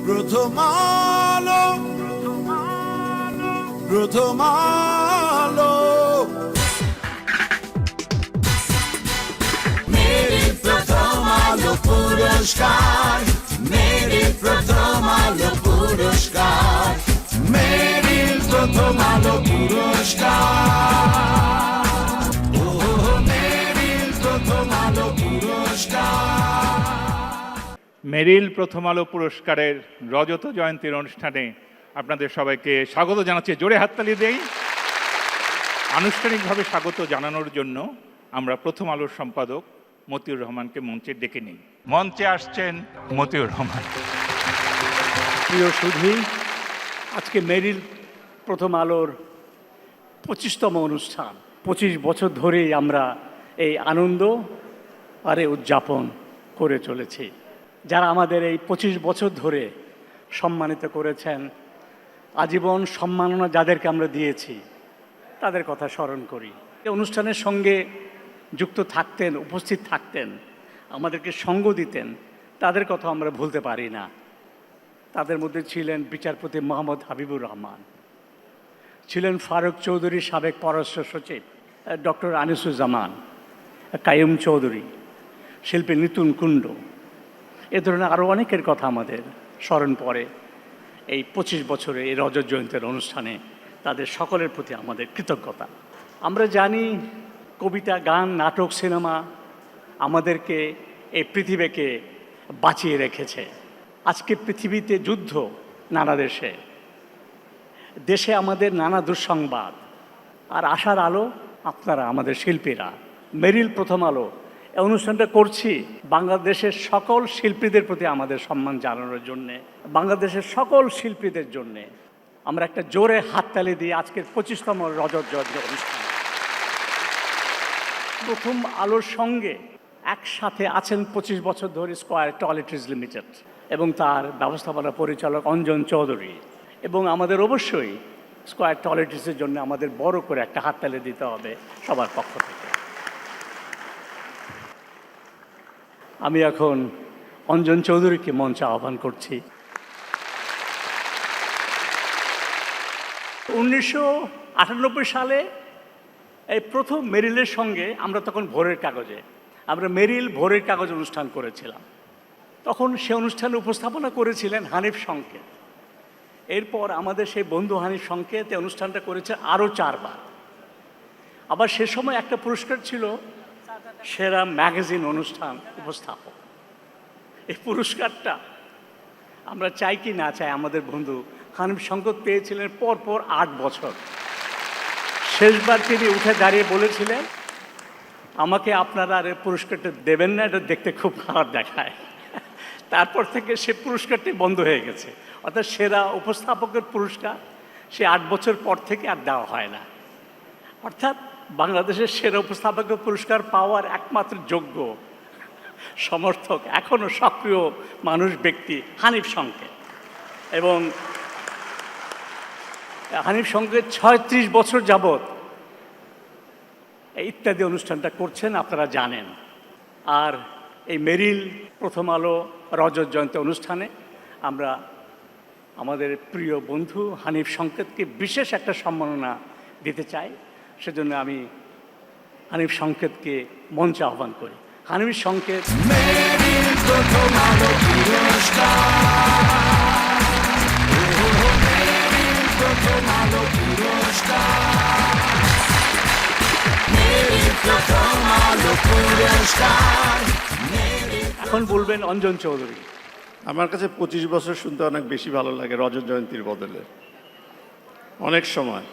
প্রথম আলো, প্রথম আলো, মেরি প্রথম আলো পুরস্কার, মেরি প্রথম আলো পুরস্কার, মেরি প্রথম আলো পুরস্কার, ও মেরি প্রথম আলো পুরস্কার। মেরিল প্রথম আলো পুরস্কারের রজত জয়ন্তীর অনুষ্ঠানে আপনাদের সবাইকে স্বাগত জানাচ্ছি। জোরে হাততালি দেই। আনুষ্ঠানিকভাবে স্বাগত জানানোর জন্য আমরা প্রথম আলোর সম্পাদক মতিউর রহমানকে মঞ্চে ডেকে নিই। মঞ্চে আসছেন মতিউর রহমান। প্রিয় সুধী, আজকে মেরিল প্রথম আলোর 25তম অনুষ্ঠান। 25 বছর ধরেই আমরা এই আনন্দ আরে উদযাপন করে চলেছি। যারা আমাদের এই 25 বছর ধরে সম্মানিত করেছেন, আজীবন সম্মাননা যাদেরকে আমরা দিয়েছি, তাদের কথা স্মরণ করি। এই অনুষ্ঠানের সঙ্গে যুক্ত থাকতেন, উপস্থিত থাকতেন, আমাদেরকে সঙ্গ দিতেন, তাদের কথা আমরা ভুলতে পারি না। তাদের মধ্যে ছিলেন বিচারপতি মোহাম্মদ হাবিবুর রহমান, ছিলেন ফারুক চৌধুরী সাবেক পররাষ্ট্র সচিব, ডক্টর আনিসুজ্জামান, কাইয়ুম চৌধুরী, শিল্পী নিতুন কুণ্ডু, এ ধরনের আরও অনেকের কথা আমাদের স্মরণ পড়ে এই 25 বছরে এই রজত জয়ন্তীর অনুষ্ঠানে। তাদের সকলের প্রতি আমাদের কৃতজ্ঞতা। আমরা জানি কবিতা, গান, নাটক, সিনেমা আমাদেরকে এই পৃথিবীকে বাঁচিয়ে রেখেছে। আজকে পৃথিবীতে যুদ্ধ নানা দেশে, দেশে আমাদের নানা দুঃসংবাদ, আর আশার আলো আপনারা আমাদের শিল্পীরা। মেরিল প্রথম আলো এই অনুষ্ঠানটা করছি বাংলাদেশের সকল শিল্পীদের প্রতি আমাদের সম্মান জানানোর জন্যে, বাংলাদেশের সকল শিল্পীদের জন্যে। আমরা একটা জোরে হাততালি দিই আজকের 25তম রজত জয়ন্তী অনুষ্ঠান। প্রথম আলোর সঙ্গে একসাথে আছেন 25 বছর ধরে স্কয়ার টয়লেট্রিজ লিমিটেড এবং তার ব্যবস্থাপনা পরিচালক অঞ্জন চৌধুরী। এবং আমাদের অবশ্যই স্কয়ার টয়লেট্রিজের জন্য আমাদের বড় করে একটা হাততালি দিতে হবে সবার পক্ষ থেকে। আমি এখন অঞ্জন চৌধুরীকে মঞ্চে আহ্বান করছি। 1998 সালে এই প্রথম মেরিলের সঙ্গে আমরা তখন ভোরের কাগজে, আমরা মেরিল ভোরের কাগজ অনুষ্ঠান করেছিলাম। তখন সে অনুষ্ঠানে উপস্থাপনা করেছিলেন হানিফ সংকেত। এরপর আমাদের সেই বন্ধু হানিফ সংকেত এই অনুষ্ঠানটা করেছে আরও 4 বার। আবার সে সময় একটা পুরস্কার ছিল সেরা ম্যাগাজিন অনুষ্ঠান উপস্থাপক। এই পুরস্কারটা আমরা চাই কি না চাই, আমাদের বন্ধু হানিফ সংকেত পেয়েছিলেন পরপর 8 বছর। শেষবার তিনি উঠে দাঁড়িয়ে বলেছিলেন, আমাকে আপনারা আর এই পুরস্কারটা দেবেন না, এটা দেখতে খুব খারাপ দেখায়। তারপর থেকে সে পুরস্কারটি বন্ধ হয়ে গেছে। অর্থাৎ সেরা উপস্থাপকের পুরস্কার সে 8 বছর পর থেকে আর দেওয়া হয় না। অর্থাৎ বাংলাদেশের সেরা উপস্থাপকের পুরস্কার পাওয়ার একমাত্র যোগ্য সমর্থক এখনও সক্রিয় মানুষ, ব্যক্তি হানিফ সংকেত। এবং হানিফ সংকেত 36 বছর যাবৎ এই ইত্যাদি অনুষ্ঠানটা করছেন, আপনারা জানেন। আর এই মেরিল প্রথম আলো রজত জয়ন্তী অনুষ্ঠানে আমরা আমাদের প্রিয় বন্ধু হানিফ সংকেতকে বিশেষ একটা সম্মাননা দিতে চাই। সেজন্য আমি হানিফ সংকেতকে মঞ্চে আহ্বান করি। হানিফ সংকেত। মেরিল প্রথম আলো পুরস্কার, মেরিল প্রথম আলো পুরস্কার, মেরিল প্রথম আলো পুরস্কার। এখন বলবেন অঞ্জন চৌধুরী। আমার কাছে 25 বছর শুনতে অনেক বেশি ভালো লাগে রজত জয়ন্তীর বদলে। অনেক সময়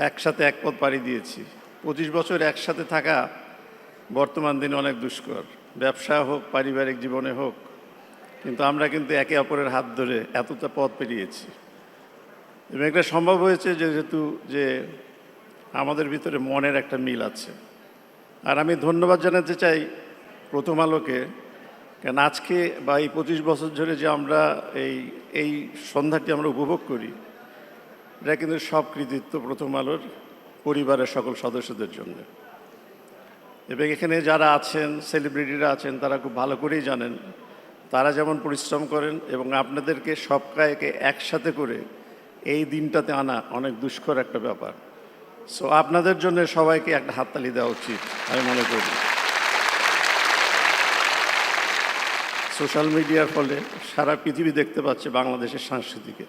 একসাথে এক পথ পাড়ি দিয়েছি। 25 বছর একসাথে থাকা বর্তমান দিনে অনেক দুষ্কর, ব্যবসা হোক, পারিবারিক জীবনে হোক। কিন্তু আমরা কিন্তু একে অপরের হাত ধরে এতটা পথ পেরিয়েছি এবং এটা সম্ভব হয়েছে যেহেতু যে আমাদের ভিতরে মনের একটা মিল আছে। আর আমি ধন্যবাদ জানাতে চাই প্রথম আলোকে, কারণ আজকে বা এই 25 বছর ধরে যে আমরা এই সন্ধ্যাটি আমরা উপভোগ করি, এটা কিন্তু সব কৃতিত্ব প্রথম আলোর পরিবারের সকল সদস্যদের জন্য। এবং এখানে যারা আছেন, সেলিব্রিটিরা আছেন, তারা খুব ভালো করেই জানেন তারা যেমন পরিশ্রম করেন এবং আপনাদেরকে সবকে একসাথে করে এই দিনটাতে আনা অনেক দুষ্কর একটা ব্যাপার। সো আপনাদের জন্য সবাইকে একটা হাততালি দেওয়া উচিত আমি মনে করি। সোশ্যাল মিডিয়ার ফলে সারা পৃথিবী দেখতে পাচ্ছে বাংলাদেশের সংস্কৃতিকে।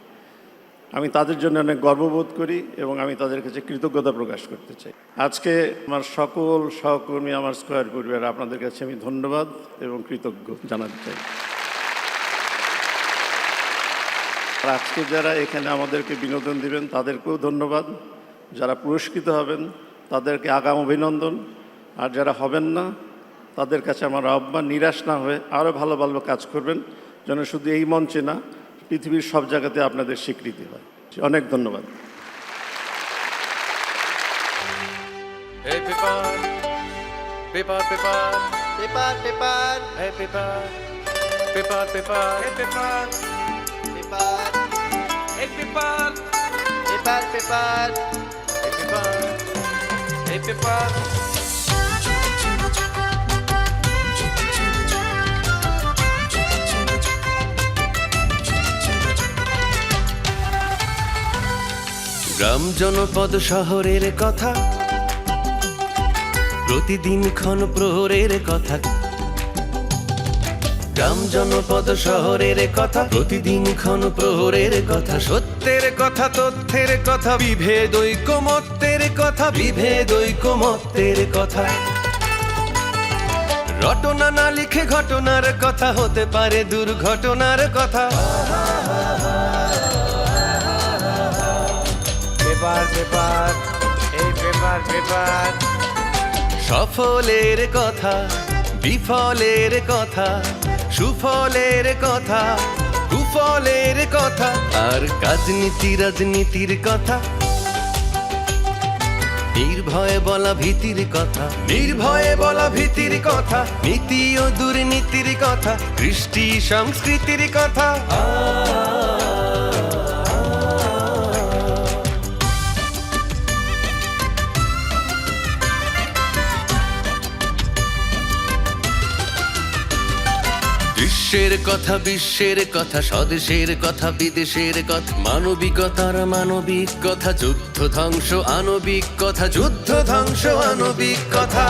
আমি তাদের জন্য অনেক গর্ববোধ করি এবং আমি তাদের কাছে কৃতজ্ঞতা প্রকাশ করতে চাই। আজকে আমার সকল সহকর্মী, আমার স্কয়ার পরিবার, আপনাদের কাছে আমি ধন্যবাদ এবং কৃতজ্ঞ জানাতে চাই। আর আজকে যারা এখানে আমাদেরকে বিনোদন দিবেন তাদেরকেও ধন্যবাদ। যারা পুরস্কৃত হবেন তাদেরকে আগাম অভিনন্দন। আর যারা হবেন না তাদের কাছে আমার আহ্বান, নিরাশ না হয়ে আরও ভালো ভালো কাজ করবেন, যেন শুধু এই মঞ্চে না পৃথিবীর সব জায়গাতে আপনাদের স্বীকৃতি হয়। অনেক ধন্যবাদ। Hey paper, paper, paper, paper, paper. Hey paper, paper, paper. Hey paper, paper. Hey paper, paper, paper. Hey paper, hey paper. গ্রাম জনপদ শহরের কথা, প্রতিদিন ক্ষণ প্রহরের কথা। গ্রাম জনপদ শহরের কথা, প্রতিদিন ক্ষণ প্রহরের কথা। সত্যের কথা, তথ্যের কথা, বিভেদ ঐকমত্যের কথা, বিভেদ ঐকমত্যের কথা। রটনা না লিখে ঘটনার কথা, হতে পারে দুর্ঘটনার কথা। পেপার পেপার, এই পেপার পেপার। সফলের কথা, বিফলের কথা, সুফলের কথা, কুফলের কথা, আর রাজনীতি রাজনীতির কথা। নির্ভয়ে বলা ভীতির কথা, নির্ভয়ে বলা ভীতির কথা। নীতি ও দুর্নীতির কথা, কৃষ্টি সংস্কৃতির কথা। দেশের কথা, বিশ্বের কথা, স্বদেশের কথা, বিদেশের কথা। মানবিকতার মানবিক কথা, যুদ্ধ ধ্বংস আণবিক কথা, যুদ্ধ ধ্বংস আণবিক কথা।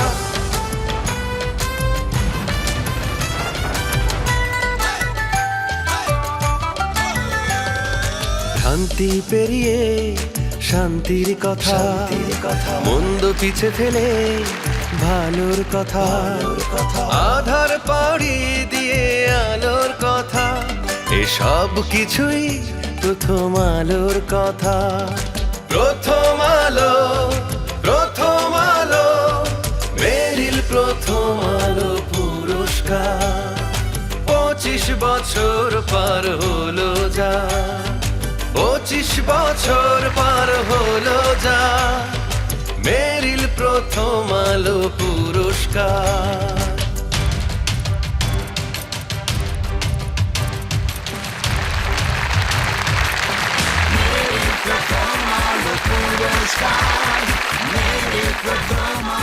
ভ্রান্তি পেরিয়ে শান্তির কথা, মন্দ পিছে ফেলে ভালোর কথা। আধার পাড়িয়ে দিয়ে আলোর কথা, এসব কিছুই প্রথম আলোর কথা। প্রথম আলো, প্রথম আলো, মেরিল প্রথম আলো পুরস্কার। 25 বছর পার হলো যা, 25 বছর পার হলো যা, মেরিল প্রথম আলো পুরস্কার।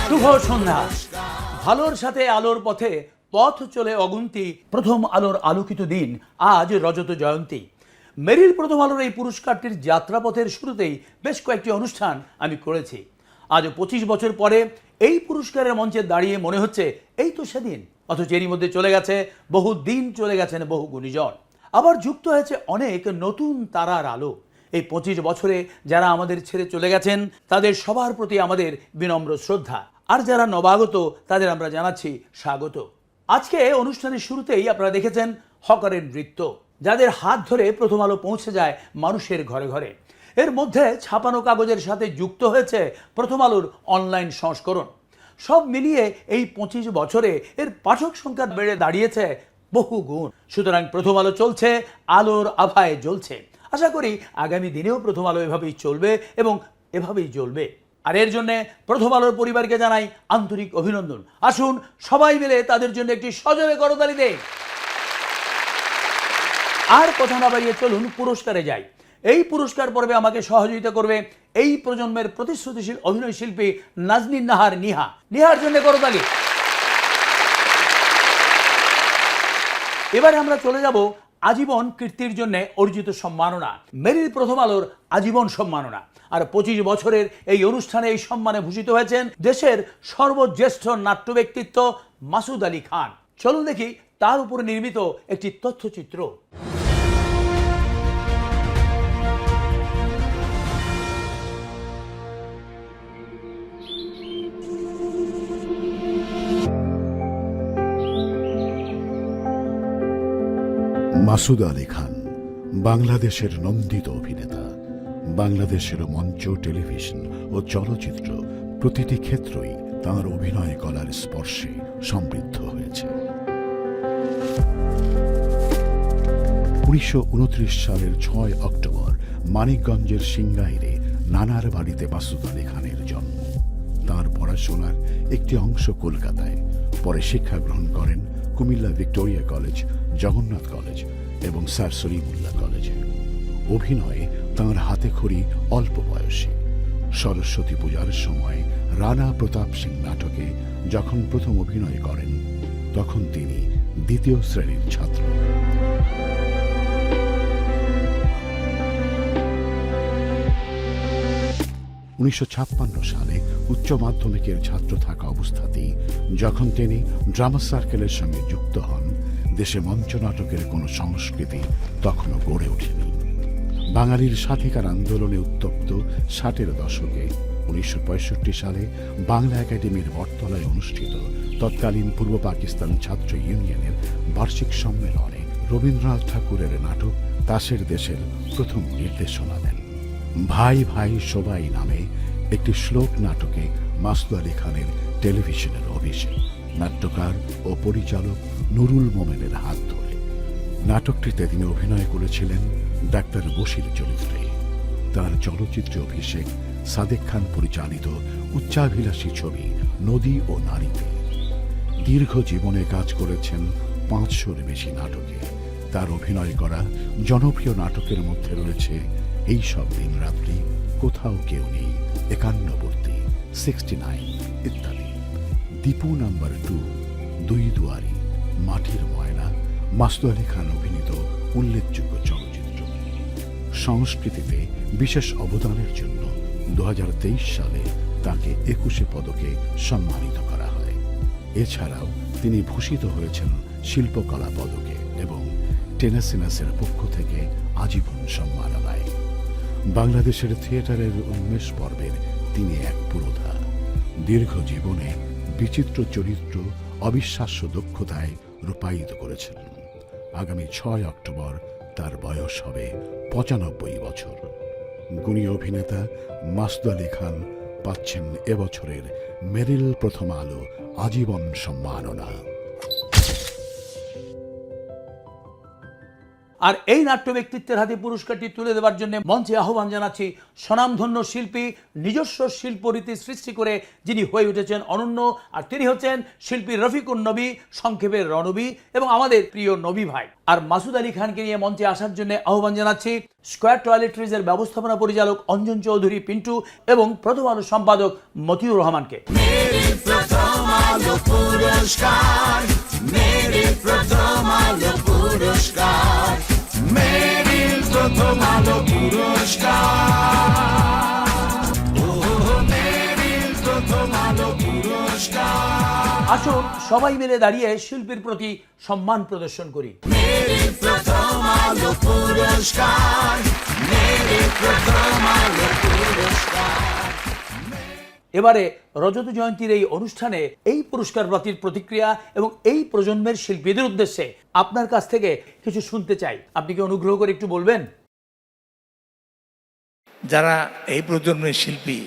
শুভ সন্ধ্যা। ভালোর সাথে আলোর পথে পথ চলে অগুন্তি, প্রথম আলোর আলোকিত দিন আজ রজত জয়ন্তী। মেরিল প্রথম আলোর এই পুরস্কারটির যাত্রাপথের শুরুতেই বেশ কয়েকটি অনুষ্ঠান আমি করেছি। আজ 25 বছর পরে এই পুরস্কারের মঞ্চে দাঁড়িয়ে মনে হচ্ছে এই তো সেদিন, অথচ এরই মধ্যে চলে গেছে বহু দিন, চলে গেছেন বহু গুণীজন, আবার যুক্ত হয়েছে অনেক নতুন তারার আলো। এই 25 বছরে যারা আমাদের ছেড়ে চলে গেছেন তাদের সবার প্রতি আমাদের বিনম্র শ্রদ্ধা, আর যারা নবাগত তাদের আমরা জানাচ্ছি স্বাগত। আজকে অনুষ্ঠানের শুরুতেই আপনারা দেখেছেন হকারের নৃত্য, যাদের হাত ধরে প্রথম আলো পৌঁছে যায় মানুষের ঘরে ঘরে। এর মধ্যে ছাপানো কাগজের সাথে যুক্ত হয়েছে প্রথম আলোর অনলাইন সংস্করণ। সব মিলিয়ে এই 25 বছরে এর পাঠক সংখ্যা বেড়ে দাঁড়িয়েছে বহু গুণ। সুতরাং প্রথম আলো চলছে, আলোর আভায় জ্বলছে। আশা করি আগামী দিনেও প্রথম আলো এভাবেই চলবে এবং এভাবেই জ্বলবে। আর এর জন্য প্রথম আলোর পরিবারকে জানাই আন্তরিক অভিনন্দন। আসুন সবাই মিলে তাদের জন্য একটি সজোরে করতালি দেই। আর কথা না বাড়িয়ে চলুন পুরস্কারে যাই। এই পুরস্কার পর্বে আমাকে সহযোগিতা করবে এই প্রজন্মের প্রতিশ্রুতিশীল অভিনয় শিল্পী নাজনীন নাহার নিহা। নিহার জন্য করতালি। এবারে আমরা চলে যাব আজীবন কীর্তির জন্য অর্জিত সম্মাননা, মেরিল প্রথম আলোর আজীবন সম্মাননা। আর 25 বছরের এই অনুষ্ঠানে এই সম্মানে ভূষিত হয়েছেন দেশের সর্বজ্যেষ্ঠ নাট্য ব্যক্তিত্ব মাসুদ আলী খান। চলুন দেখি তার উপরে নির্মিত একটি তথ্যচিত্র। মাসুদ আলী খান বাংলাদেশের নন্দিত অভিনেতা। বাংলাদেশের মঞ্চ, টেলিভিশন ও চলচ্চিত্র প্রতিটি ক্ষেত্রেই তাঁর অভিনয় কলার স্পর্শে সমৃদ্ধ হয়েছে। 1929 সালের 6 অক্টোবর মানিকগঞ্জের সিংগাইরে নানার বাড়িতে মাসুদ আলী খানের জন্ম। তাঁর পড়াশোনার একটি অংশ কলকাতায়, পরে শিক্ষা গ্রহণ করেন Comilla Victoria college, Jagannath college এবং স্যার সলিমুল্লাহ কলেজে। অভিনয়ে তাঁর হাতে খড়ি অল্প বয়সে। সরস্বতী পূজার সময় রানা প্রতাপ সিং নাটকে যখন প্রথম অভিনয় করেন, তখন তিনি দ্বিতীয় শ্রেণীর ছাত্র। উনিশশো সালে উচ্চ মাধ্যমিকের ছাত্র থাকা অবস্থাতেই যখন তিনি ড্রামা সার্কেলের সঙ্গে যুক্ত হন, দেশে মঞ্চ নাটকের কোনো সংস্কৃতি তখনও গড়ে ওঠেনি। বাঙালির স্বাধিকার আন্দোলনে উত্তপ্ত 60-এর দশকে 1965 সালে বাংলা একাডেমির বটতলায় অনুষ্ঠিত তৎকালীন পূর্ব পাকিস্তান ছাত্র ইউনিয়নের বার্ষিক সম্মেলনে রবীন্দ্রনাথ ঠাকুরের নাটক তাসের দেশের প্রথম নির্দেশনা দেন। ভাই ভাই সবাই নামে একটি শ্লোক নাটকে মাসুদ আলী খানের টেলিভিশনের অভিষেক, নাট্যকার ও পরিচালক নুরুল মোমেনের হাত ধরে। নাটকটিতে তিনি অভিনয় করেছিলেন ডাক্তার বশির চরিত্রে। তার চলচ্চিত্র অভিষেক সাদেক খান পরিচালিত উচ্চাভিলাষী ছবি নদী ও নারীতে। দীর্ঘ জীবনে কাজ করেছেন 500-এর বেশি নাটকে। তার অভিনয় করা জনপ্রিয় নাটকের মধ্যে রয়েছে এই সব দিন রাত্রি, কোথাও কেউ নেই, একান্নবর্তী, 69 ইত্যাদি। দীপু নাম্বার 2, দুই দুয়ারি, মাটির ময়না মাসুদ আলী খান অভিনীত উল্লেখযোগ্য চলচ্চিত্র। সংস্কৃতিতে বিশেষ অবদানের জন্য 2023 সালে তাকে 21 পদকে সম্মানিত করা হয়। এছাড়াও তিনি ভূষিত হয়েছেন শিল্পকলা পদকে এবং টেনেসিনাসের পক্ষ থেকে আজীবন সম্মাননায়। বাংলাদেশের থিয়েটারের উন্মেষ পর্বের তিনি এক পুরোধা। দীর্ঘ জীবনে বিচিত্র চরিত্র অবিশ্বাস্য দক্ষতায় রূপায়িত করেছেন। আগামী 6 অক্টোবর তার বয়স হবে 95 বছর। গুণী অভিনেতা মাসুদ আলী খান পাচ্ছেন এবছরের মেরিল প্রথম আলো আজীবন সম্মাননা। আর এই নাট্য ব্যক্তিত্বের হাতে পুরস্কারটি তুলে দেওয়ার জন্য মঞ্চে আহ্বান জানাচ্ছি স্বনামধন্য শিল্পী, নিজস্ব শিল্পরীতি সৃষ্টি করে যিনি হয়ে উঠেছেন অনন্য, আর তিনি হচ্ছেন শিল্পী রফিকুন নবী, সংক্ষেপে রণবী, এবং আমাদের প্রিয় নবী ভাই। আর মাসুদ আলী খানকে নিয়ে মঞ্চে আসার জন্য আহ্বান জানাচ্ছি স্কয়ার টয়লেট্রিজের ব্যবস্থাপনা পরিচালক অঞ্জন চৌধুরী পিন্টু এবং প্রথম আলো সম্পাদক মতিউর রহমানকে। মেরিল প্রথম আলো পুরস্কার, মেরিল প্রথম আলো পুরস্কার, মেরিল প্রথম আলো পুরস্কার, ও মেরিল প্রথম আলো পুরস্কার। আসুন সবাই মিলে দাঁড়িয়ে শিল্পীর প্রতি সম্মান প্রদর্শন করি। মেরিল প্রথম আলো পুরস্কার, মেরিল প্রথম আলো পুরস্কার। এবারে রজত জয়ন্তীর এই অনুষ্ঠানে এই পুরস্কার প্রাপ্তির প্রতিক্রিয়া এবং এই প্রজন্মের শিল্পীদের উদ্দেশ্যে আপনার কাছ থেকে কিছু শুনতে চাই। আপনি কি অনুগ্রহ করে একটু বলবেন? যারা এই প্রজন্মের শিল্পী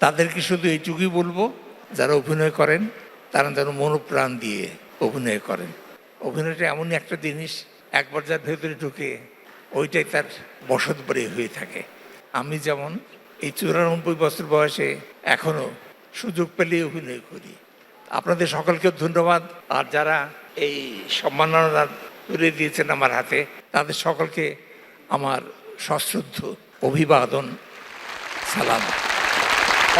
তাদেরকে শুধু এইটুকুই বলবো, যারা অভিনয় করেন তারা যেন মনোপ্রাণ দিয়ে অভিনয় করেন। অভিনয়টা এমনই একটা জিনিস, একবার যার ভেতরে ঢুকে ওইটাই তার বসত বাড়ি হয়ে থাকে। আমি যেমন এই 94 বছর বয়সে এখনো সুযোগ পেলে অভিনয় করি। আপনাদের সকলকে ধন্যবাদ। আর যারা এই সম্মাননা তুলে দিয়েছেন আমার হাতে, তাদের সকলকে আমার সশ্রদ্ধ অভিবাদন, সালাম।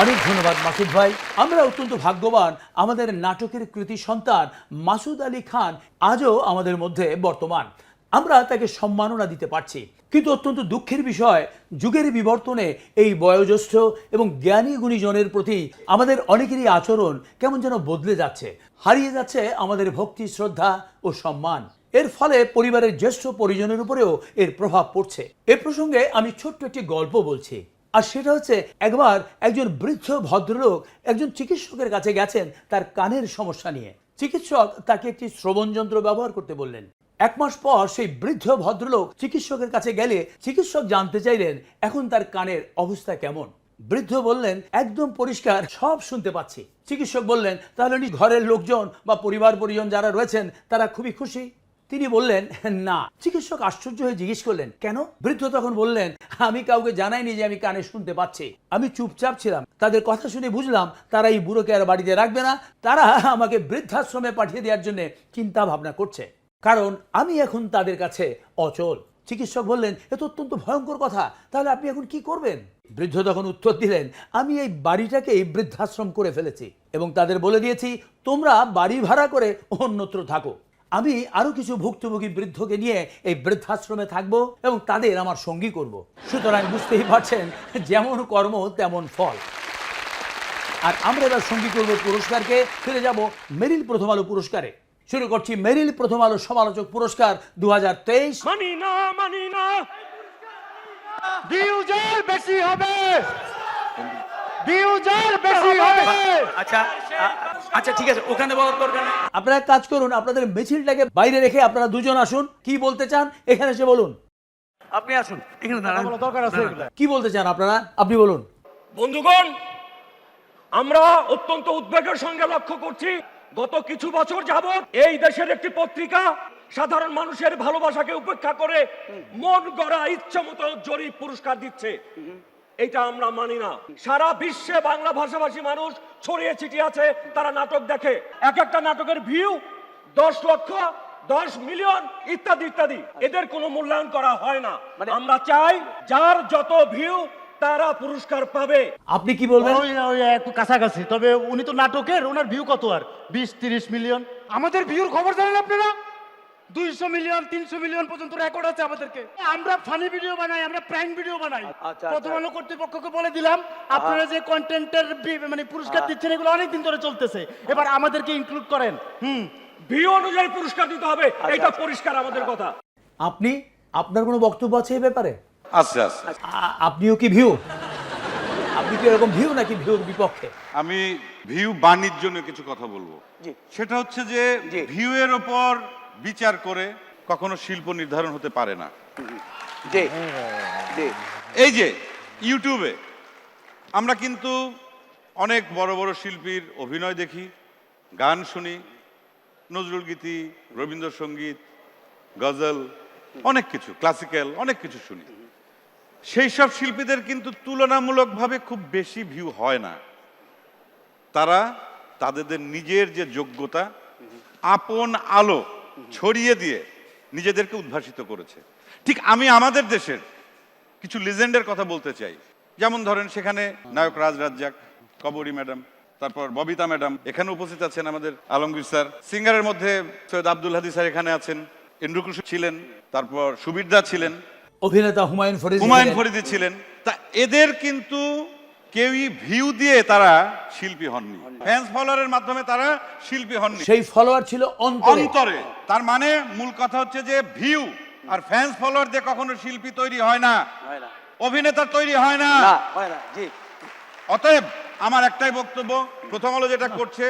অনেক ধন্যবাদ মাসুদ ভাই। আমরা অত্যন্ত ভাগ্যবান, আমাদের নাটকের কৃতি সন্তান মাসুদ আলী খান আজও আমাদের মধ্যে বর্তমান। আমরা তাকে সম্মাননা দিতে পারছি, কিন্তু অত্যন্ত দুঃখের বিষয়, যুগের বিবর্তনে এই বয়োজ্যেষ্ঠ এবং জ্ঞানী গুণীজনের প্রতি আমাদের অনেকেরই আচরণ কেমন যেন বদলে যাচ্ছে, হারিয়ে যাচ্ছে আমাদের ভক্তি, শ্রদ্ধা ও সম্মান। এর ফলে পরিবারের জ্যেষ্ঠ পরিজনের উপরেও এর প্রভাব পড়ছে। এ প্রসঙ্গে আমি ছোট্ট একটি গল্প বলছি, আর সেটা হচ্ছে, একবার একজন বৃদ্ধ ভদ্রলোক একজন চিকিৎসকের কাছে গেছেন তার কানের সমস্যা নিয়ে। চিকিৎসক তাকে একটি শ্রবণ যন্ত্র ব্যবহার করতে বললেন। 1 মাস পর সেই বৃদ্ধ ভদ্রলোক চিকিৎসকের কাছে গেলে চিকিৎসক জানতে চাইলেন এখন তার কানের অবস্থা কেমন। বৃদ্ধ বললেন, একদম পরিষ্কার, সব শুনতে পাচ্ছি। চিকিৎসক বললেন, তাহলে ঘরের লোকজন বা পরিবার পরিজন যারা রয়েছেন তারা খুবই খুশি? তিনি বললেন, না। চিকিৎসক আশ্চর্য হয়ে জিজ্ঞেস করলেন, কেন? বৃদ্ধ তখন বললেন, আমি কাউকে জানাইনি যে আমি কানে শুনতে পাচ্ছি। আমি চুপচাপ ছিলাম। তাদের কথা শুনে বুঝলাম তারা এই বুড়োকে আর বাড়িতে রাখবে না, তারা আমাকে বৃদ্ধাশ্রমে পাঠিয়ে দেওয়ার জন্য চিন্তা ভাবনা করছে, কারণ আমি এখন তাদের কাছে অচল। চিকিৎসক বললেন, এ তো অত্যন্ত ভয়ঙ্কর কথা, তাহলে আপনি এখন কি করবেন? বৃদ্ধ তখন উত্তর দিলেন, আমি এই বাড়িটাকেই বৃদ্ধাশ্রম করে ফেলেছি এবং তাদের বলে দিয়েছি, তোমরা বাড়ি ভাড়া করে অন্যত্র থাকো। আমি আরো কিছু ভুক্তভোগী বৃদ্ধকে নিয়ে এই বৃদ্ধাশ্রমে থাকবো এবং তাদের আমার সঙ্গী করব। সুতরাং বুঝতেই পারছেন, যেমন কর্ম তেমন ফল। আর আমরা এবার সঙ্গী করব পুরস্কারকে। ফিরে যাব মেরিল প্রথম আলো পুরস্কারে। শুরু করছি মেরিল প্রথম আলো সমালোচক পুরস্কার 2023। মানি না ভিউজার বেশি হবে, ভিউজার বেশি হবে। আচ্ছা ঠিক আছে, ওখানে বলার দরকার নেই। আপনারা কাজ করুন, আপনাদের মিছিলটাকে বাইরে রেখে আপনারা দুজন আসুন। কি বলতে চান এখানে এসে বলুন। আপনি আসুন, এখানে দাঁড়ান। দরকার আছে কি বলতে চান আপনারা, আপনি বলুন। বন্ধুগণ, আমরা অত্যন্ত উদ্বেগের সঙ্গে লক্ষ্য করছি, গত কিছু বছর যাবৎ এই দেশের একটি পত্রিকা সাধারণ মানুষের ভালোবাসাকে উপেক্ষা করে মন গড়া ইচ্ছা মতো জরিপ পুরস্কার দিচ্ছে। এটা আমরা মানি না। সারা বিশ্বে বাংলা ভাষাভাষী মানুষ ছড়িয়ে ছিটিয়ে আছে, তারা নাটক দেখে। এক একটা নাটকের ভিউ 10 লক্ষ, 10 মিলিয়ন ইত্যাদি ইত্যাদি। এদের কোনো মূল্যায়ন করা হয় না। আমরা চাই যার যত ভিউ তারা পুরস্কার পাবে। আপনি কি বলবেন? ওই একটু কাছাকাছি, তবে উনি তো নাটকের, ওনার ভিউ কত আর 20-30 মিলিয়ন। আমাদের ভিউর খবর জানেন আপনারা? 200 মিলিয়ন 300 মিলিয়ন পর্যন্ত রেকর্ড আছে আমাদেরকে। আমরা ফানি ভিডিও বানাই, আমরা প্র্যাঙ্ক ভিডিও বানাই। প্রথম আলো কর্তৃপক্ষকে বলে দিলাম, আপনারা যে কন্টেন্টের মানে পুরস্কার দিচ্ছেন এগুলো অনেকদিন ধরে চলতেছে, এবার আমাদেরকে ইনক্লুড করেন। ভিউ অনুযায়ী পুরস্কার দিতে হবে, এটা পরিষ্কার আমাদের কথা। আপনি, আপনার কোনো বক্তব্য আছে এই ব্যাপারে? আচ্ছা আচ্ছা, আপনিও কি ভিউ? আপনি কি এরকম ভিউ নাকি ভিউর বিপক্ষে? আমি ভিউ বাণিজ্য জন্য কিছু কথা বলবো। সেটা হচ্ছে যে ভিউ এর ওপর বিচার করে কখনো শিল্প নির্ধারণ হতে পারে না। এই যে ইউটিউবে আমরা কিন্তু অনেক বড় বড় শিল্পীর অভিনয় দেখি, গান শুনি, নজরুল গীতি, রবীন্দ্রসঙ্গীত, গজল, অনেক কিছু, ক্লাসিক্যাল অনেক কিছু শুনি। সেই সব শিল্পীদের কিন্তু তুলনামূলকভাবে খুব বেশি ভিউ হয় না। তারা তাদের নিজের যে যোগ্যতা, আপন আলো ছড়িয়ে দিয়ে নিজেদেরকে উদ্ভাসিত করেছে। ঠিক আমি আমাদের দেশের কিছু লিজেন্ডের কথা বলতে চাই। যেমন ধরেন, সেখানে নায়ক রাজ রাজ্জাক, কবরী ম্যাডাম, তারপর ববিতা ম্যাডাম এখানে উপস্থিত আছেন, আমাদের আলমগীর স্যার। সিঙ্গারের মধ্যে সৈয়দ আব্দুল হাদী স্যার এখানে আছেন, ইন্দ্রকুশ ছিলেন, তারপর সুবিরদা ছিলেন, অভিনেতা হুমায়ুন ফরিদি ছিলেন। তা এদের কিন্তু কেউই ভিউ দিয়ে তারা শিল্পী হননি, ফ্যান্স ফলোয়ারের মাধ্যমে তারা শিল্পী হননি। সেই ফলোয়ার ছিল অন্তরে। তার মানে মূল কথা হচ্ছে যে ভিউ আর ফ্যান্স ফলোয়ার দিয়ে কখনো শিল্পী তৈরি হয় না, অভিনেতা তৈরি হয় না। অতএব আমার একটাই বক্তব্য, প্রথম আলো যেটা করছে,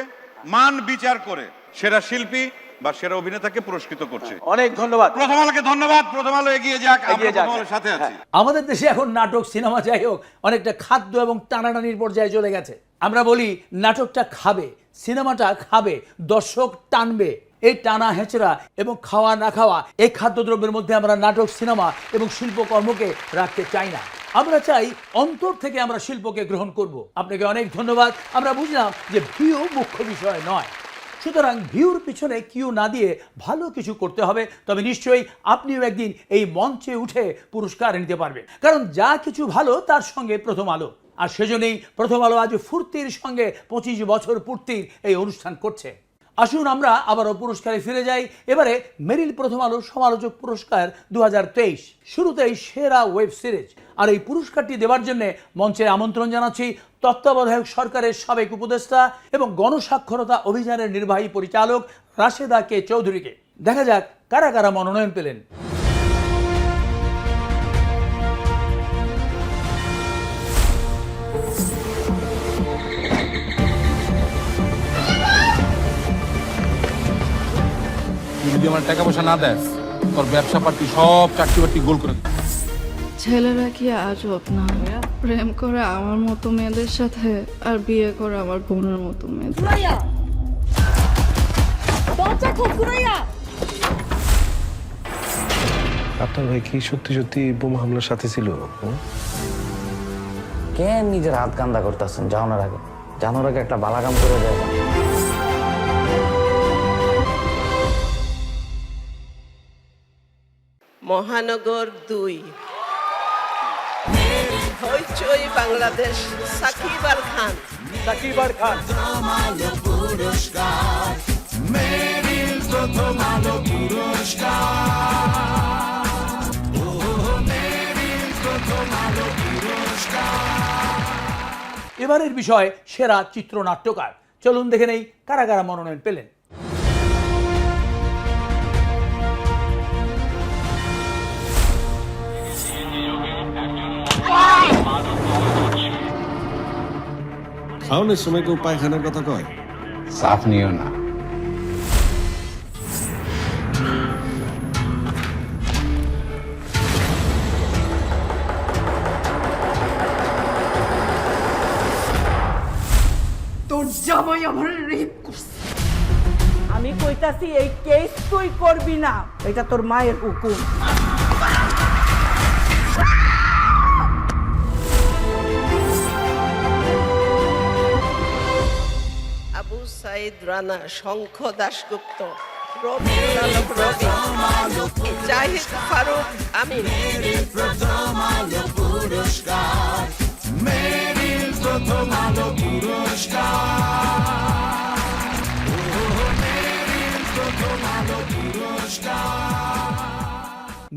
মান বিচার করে সেরা শিল্পী বা সেরা অভিনেতাকে পুরস্কৃত করছে। অনেক ধন্যবাদ প্রথম আলোকে, ধন্যবাদ। প্রথম আলো এগিয়ে যাক, আমরা প্রথম আলোর সাথে আছি। আমাদের দেশে এখন নাটক, সিনেমা যাই হোক, অনেকটা খাদ্য এবং টানাটানির পর্যায়ে চলে গেছে। আমরা বলি নাটকটা খাবে, সিনেমাটা খাবে, দর্শক টানবে। এই টানা হেঁচড়া এবং খাওয়া না খাওয়া, এই খাদ্যদ্রব্যের মধ্যে আমরা নাটক, সিনেমা এবং শিল্পকর্মকে রাখতে চাই না। আমরা চাই অন্তর থেকে আমরা শিল্পকে গ্রহণ করব। আপনাকে অনেক ধন্যবাদ। আমরা বুঝলাম যে ভিউ মুখ্য বিষয় নয়, সুতরাং ভিউর পিছনে কিউ না দিয়ে ভালো কিছু করতে হবে। তবে নিশ্চয়ই আপনিও একদিন এই মঞ্চে উঠে পুরস্কার নিতে পারবেন, কারণ যা কিছু ভালো তার সঙ্গে প্রথম আলো। আর সেজন্যই প্রথম আলো আজ ফুর্তির সঙ্গে 25 বছর পূর্তির এই অনুষ্ঠান করছে। আসুন আমরা আবারও পুরস্কারে ফিরে যাই। এবারে মেরিল প্রথম আলো সমালোচক পুরস্কার 2023, শুরুতেই সেরা ওয়েব সিরিজ। আর এই পুরস্কারটি দেওয়ার জন্য মঞ্চে আমন্ত্রণ জানাচ্ছি তত্ত্বাবধায়ক সরকারের সাবেক উপদেষ্টা এবং গণস্বাক্ষরতা অভিযানের নির্বাহী পরিচালক রাশেদা কে চৌধুরীকে। দেখা যাক কারা কারা মনোনয়ন পেলেন। যদি আমার টাকা পয়সা না দেয় তোর ব্যবসা পাতি সব চাকরি বাকরি গোল করে দেব। ছেলেরা কি আজব না, প্রেম করে আমার মতো মেয়েদের সাথে আর বিয়ে করে আমার বোনের মতো মেয়েদের। আপনার ভাই কি সত্যি সত্যি বোমা হামলার সাথে ছিল? কেন নিজের হাত কান্দা করতেছেন? জানার আগে একটা বালা কাম করে যায়। মহানগর 2, হইচই বাংলাদেশ, সাকিব আল খান। প্রথম আলো পুরস্কার, মেরিল প্রথম আলো পুরস্কার, ও মেরিল প্রথম আলো পুরস্কার। এবারের বিষয় সেরা চিত্রনাট্যকার। চলুন দেখে নেই কারা কারা মনোনয়ন পেলেন। খাওয়ানোর সময় কেউ পায়খানার কথা কয়? সাফ নিও না। তোর জামাই আমার রেপ করছে। আমি কইতাছি এই কেস তুই করবি না, এটা তোর মায়ের হুকুম। আবু সাইদ রানা, শঙ্খ দাশগুপ্ত, রবি লালক রবি, জাহিদ ফারুক আমিন। প্রথম আলো পুরস্কার, মেরিল প্রথম আলো পুরস্কার, ও মেরিল প্রথম আলো পুরস্কার।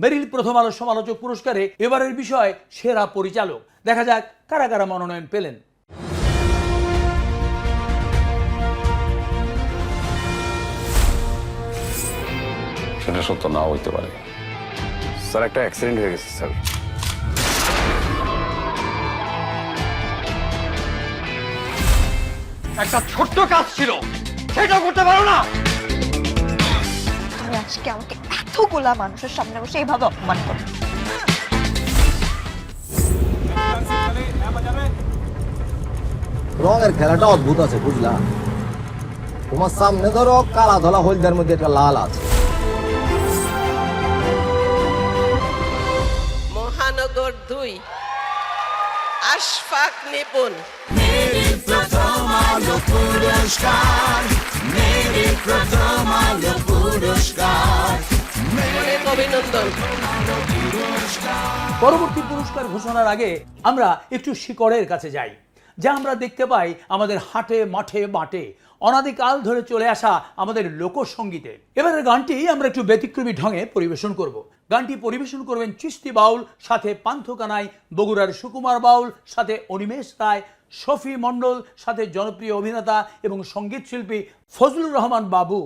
মেরিল প্রথম আলো সমালোচক পুরস্কারে এবারের বিষয় সেরা পরিচালক। দেখা যাক কারা কারা মনোনয়ন পেলেন। সেটা সত্য নাও হইতে পারে। স্যার, একটা অ্যাক্সিডেন্ট হয়ে গেছে স্যার। একটা ছোট্ট কাজ ছিল, সেটা করতে পারো না। তুমি আজকে আমাকে এতগুলা মানুষের সামনে বসে এইভাবে অপমান করো। রঙের খেলাটা অদ্ভুত আছে, বুঝলা? তোমার সামনে ধরো কালা ধলা হলদের মধ্যে একটা লাল আছে। মহানগর 2, আশফাক নিপুণ। মেরিল প্রথম আলো পুরস্কার, মেরিল প্রথম আলো পুরস্কার, অনেক অভিনন্দন। পরবর্তী পুরস্কার ঘোষণার আগে আমরা একটু শিকড়ের কাছে যাই, যা আমরা দেখতে পাই আমাদের হাটে মাঠে বাটে অনাদিকাল ধরে চলে আসা আমাদের লোকসঙ্গীতে। এবারের গানটি আমরা একটু ব্যতিক্রমী ঢঙে পরিবেশন করব। গানটি পরিবেশন করবেন চিস্তি বাউল, সাথে পান্থকানাই, বগুড়ার সুকুমার বাউল, সাথে অনিমেষ রায়, শফি মণ্ডল, সাথে জনপ্রিয় অভিনেতা এবং সঙ্গীত শিল্পী ফজলুর রহমান বাবু।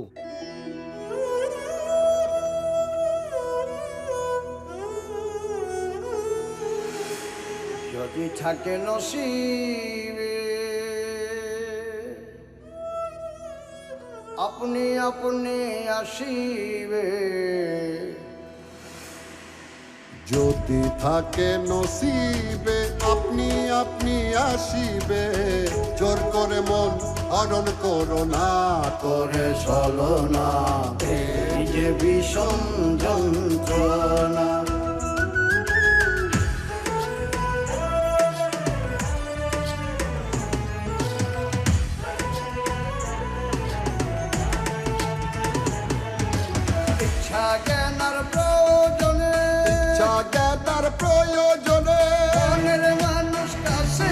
যদি থাকে নসিবে আপনি আপনি আসিবে, যদি থাকে নসিবে আপনি আপনি আসিবে, জোর করে মন হরণ করো না, করে চলো না এই যে ভীষণ যন্ত্রণা। ইচ্ছা জ্ঞানার প্রয়োজনে, প্রয়োজনে মনের মানুষ কাছে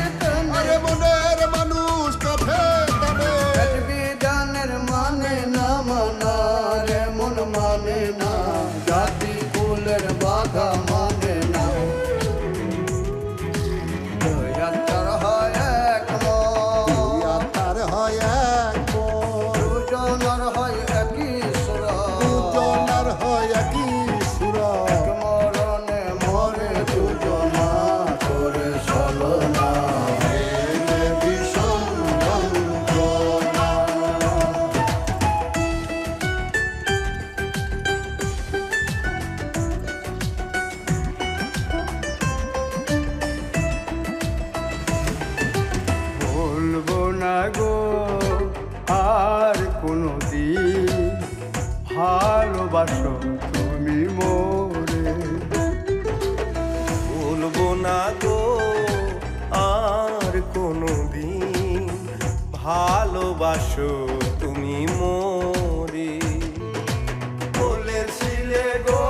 ভালোবাসো তুমি মোরে ভুলবো না গো আর কোনো দিন ভালোবাসো তুমি মোরে বলেছিলে গো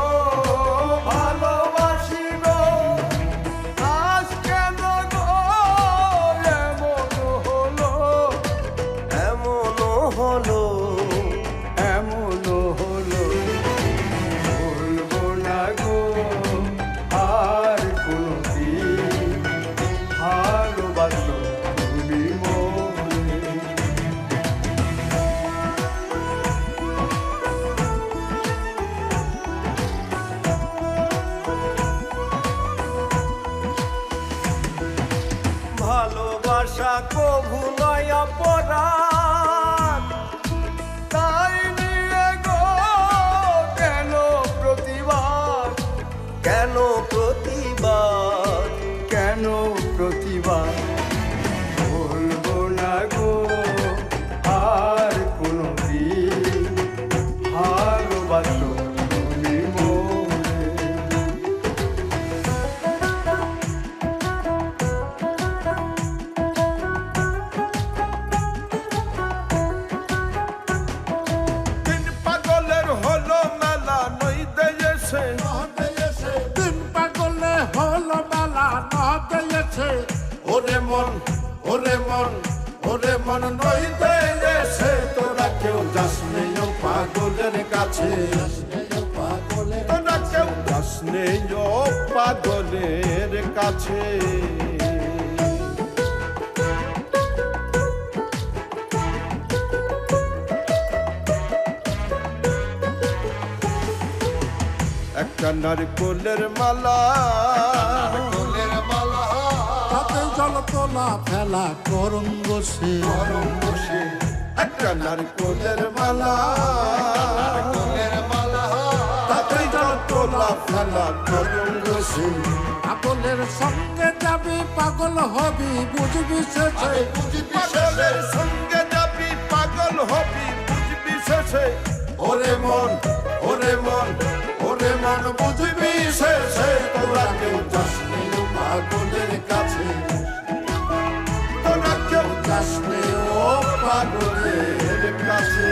ভালোবাসি গো আজ কেন গো এমন হলো এমন হলো এমন হলো ভুলবো না গো আর কোনো দিন ভালোবাসো তুমি মোরে ভালোবাসা কভু নয় অপরাধ তাই নিয়ে গো কেন প্রতিবাদ কেন প্রতিবাদ কেন প্রতিবাদ বলবো না গো আর কোনো দিন ভালোবাসো তুমি মোরে দিন পাগলের হলো মেলা নই দেয়েছে দিন পাগলে হলো মেলা না দেয়েছে ওরে মন ওরে মন ওরে মন নই দেয়েছে তোরা কেউ যাস নেই ও পাগলের কাছে তোরা কেউ যাস নেই ও পাগলের কাছে একটা নারকোলের মালা তাতে জল তোলা ফেলা করম বসে একটা নারকোলের মালা তাতে জল তোলা ফেলা করম বসে পাগলের সঙ্গে যাবি পাগল হবি বুঝবি শেষে পাগলের সঙ্গে যাবি পাগল হবি বুঝবি শেষে ওরে মন ওরে মন ওরে মন বুঝবি শেষে তোরা কেউ যাস নেই ও পাগলের কাছে তোরা কেউ যাস নেই ও পাগলের কাছে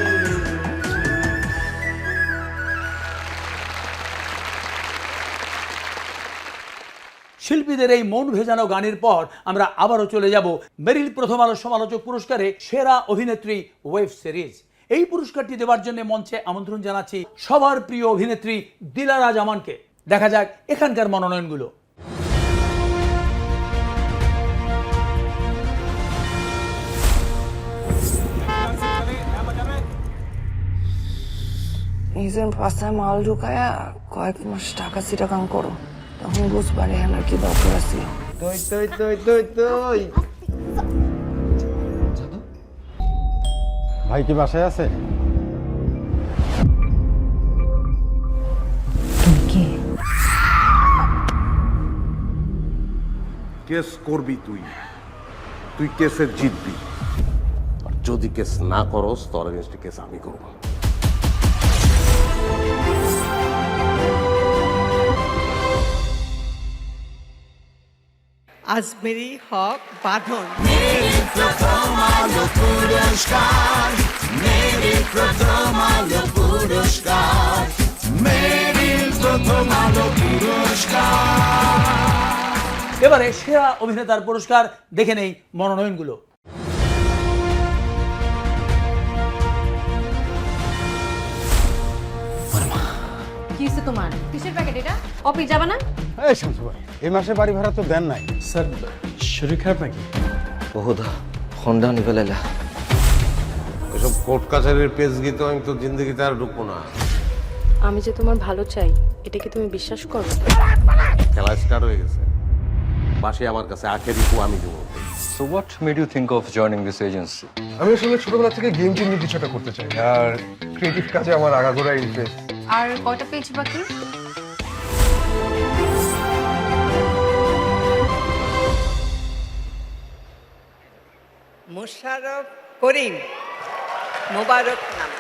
শিল্পীদের এই মন ভেজানো গানের পর আমরা আবারও চলে যাব মেরিল প্রথম আলো সমালোচক পুরস্কারে সেরা অভিনেত্রী ওয়েব সিরিজ। এই পুরস্কারটি দেওয়ার জন্য মঞ্চে আমন্ত্রণ জানাচ্ছি সবার প্রিয় অভিনেত্রী দিলারা জামানকে। দেখা যাক এখানকার মনোনয়নগুলো। নিজের পাশে মাল ঢুকায়া কয়েক মাস টাকা সিটাকাম করো, তখন বুঝবারে আমার কি দরকার ছিল। তুই তুই তুই তুই তুই ভাই কি বাসায় আছে? কেস করবি তুই, তুই কেসে জিতবি। আর যদি কেস না করস তোর এগেইনস্টে কেস আমি করব। আজমেরি হক বাঁধন। মেরিল প্রথম আলো পুরস্কার মেরিল প্রথম আলো পুরস্কার মেরিল প্রথম আলো পুরস্কার। এবারে সেরা অভিনেতার পুরস্কার দেখে নেই মনোনয়নগুলো। কি হইছে তোমার? কিসের প্যাকেট এটা? অফিস যাবে না? এই শামসু ভাই, এই মাসে বাড়ি ভাড়া তো দেন নাই। স্যার শরীর খারাপ নাকি? বহুদা হন্ডা নিবে লাইলা। এসব কোর্ট কাছারির পেজ গীত আমি তো জিন্দগিতে আর ঢুকবো না। আমি যে তোমার ভালো চাই, এটা কি তুমি বিশ্বাস করো? খেলা স্টার্ট হয়ে গেছে। বাসে আমার কাছে আখেরি কো আমি দেবো। So what made you think of joining this agency? আমি আসলে ছোটবেলা থেকে গেম টিম নিয়ে কিছু একটা করতে চাই আর ক্রিয়েটিভ কাজে আমার আগাগোড়া ইন্টারেস্ট। আর কয়টা পেজ বাকি? মোশাররফ করিম মোবারক নাম।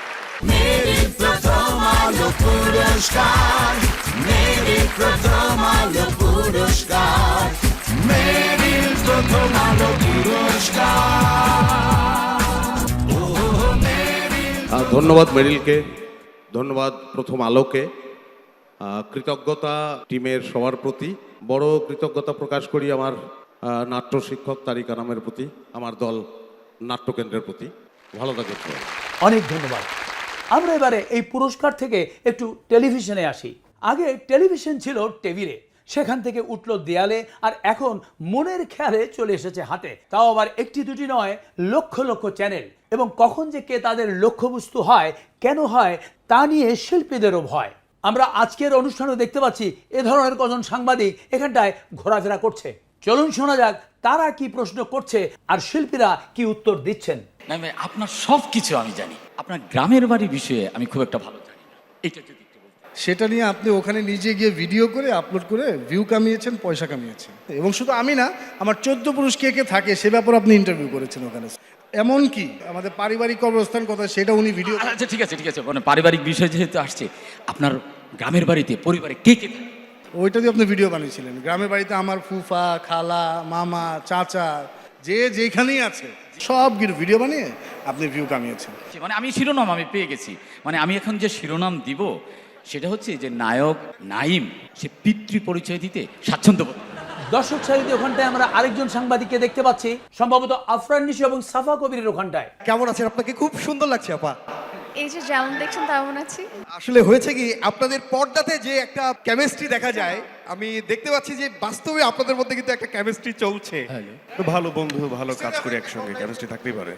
মেরিল প্রথম আলো পুরস্কার, মেরিল প্রথম আলো পুরস্কার, মেরিল প্রথম আলো পুরস্কার। ধন্যবাদ মেরিলকে, ধন্যবাদ প্রথম আলোকে, কৃতজ্ঞতা টিমের সবার প্রতি। বড় কৃতজ্ঞতা প্রকাশ করি আমার নাট্য শিক্ষক তারিক আনামের প্রতি, আমার দল নাট্যকেন্দ্রের প্রতি। ভালো থাকবেন সবাই। অনেক ধন্যবাদ। আমরা এবারে এই পুরস্কার থেকে একটু টেলিভিশনে আসি। আগে টেলিভিশন ছিল টেবিলে, সেখান থেকে উঠলো দেয়ালে, আর এখন মনের খেয়ালে চলে এসেছে হাতে। তাও আবার একটি দুটি নয়, লক্ষ লক্ষ চ্যানেল। এবং কখন যে কে তাদের লক্ষ্যবস্তু হয়, কেন হয়, তা নিয়ে শিল্পীদেরও ভয়। আমরা আজকের অনুষ্ঠানে দেখতে পাচ্ছি এ ধরনের কজন সাংবাদিক এখানটায় ঘোরাফেরা করছে। চলুন শোনা যাক তারা কি প্রশ্ন করছে আর শিল্পীরা কি উত্তর দিচ্ছেন। না ভাই, আপনার সব কিছু আমি জানি, আপনার গ্রামের বাড়ির বিষয়ে আমি খুব একটা ভালো জানি না, এটা যদি একটু বলতেন। সেটা নিয়ে আপনি ওখানে নিজে গিয়ে ভিডিও করে আপলোড করে ভিউ কামিয়েছেন, পয়সা কামিয়েছেন। এবং শুধু আমি না, আমার 14 পুরুষ কে কে থাকে সে ব্যাপারে আপনি ইন্টারভিউ করেছেন ওখানে। এমনকি আমাদের পারিবারিক অবস্থান কথা সেটা উনি ভিডিও। আচ্ছা ঠিক আছে ঠিক আছে, মানে পারিবারিক বিষয় যেহেতু আসছে, আপনার গ্রামের বাড়িতে পরিবারে কে কে থাকে? ওইটা দিয়ে আপনি ভিডিও বানিয়েছিলেন। গ্রামের বাড়িতে আমার ফুফা, খালা, মামা, চাচা যে যেখানেই আছে সব ভিডিও বানিয়ে আপনি ভিউ কামিয়েছেন। মানে আমি শিরোনাম আমি পেয়ে গেছি, মানে আমি এখন যে শিরোনাম দিব সেটা হচ্ছে যে নায়ক নাইম সে পিতৃ পরিচয় দিতে স্বাচ্ছন্দ্য বোধ। দর্শক সারিতে ওখানটায় আমরা আরেকজন সাংবাদিককে দেখতে পাচ্ছি, সম্ভবত আফরান নিশো এবং সাফা কবিরের ওখানটায়। কেমন আছেন? আপনাকে খুব সুন্দর লাগছে আপা। এই যে যেমন দেখছেন তেমন আছি। আসলে হয়েছে কি, আপনাদের পর্দাতে যে একটা কেমিস্ট্রি দেখা যায়, আমি দেখতে পাচ্ছি যে বাস্তবে আপনাদের মধ্যে কিন্তু একটা কেমিস্ট্রি চলছে। ভালো বন্ধু, ভালো কাজ করে একসঙ্গে, কেমিস্ট্রি থাকতেই পারে।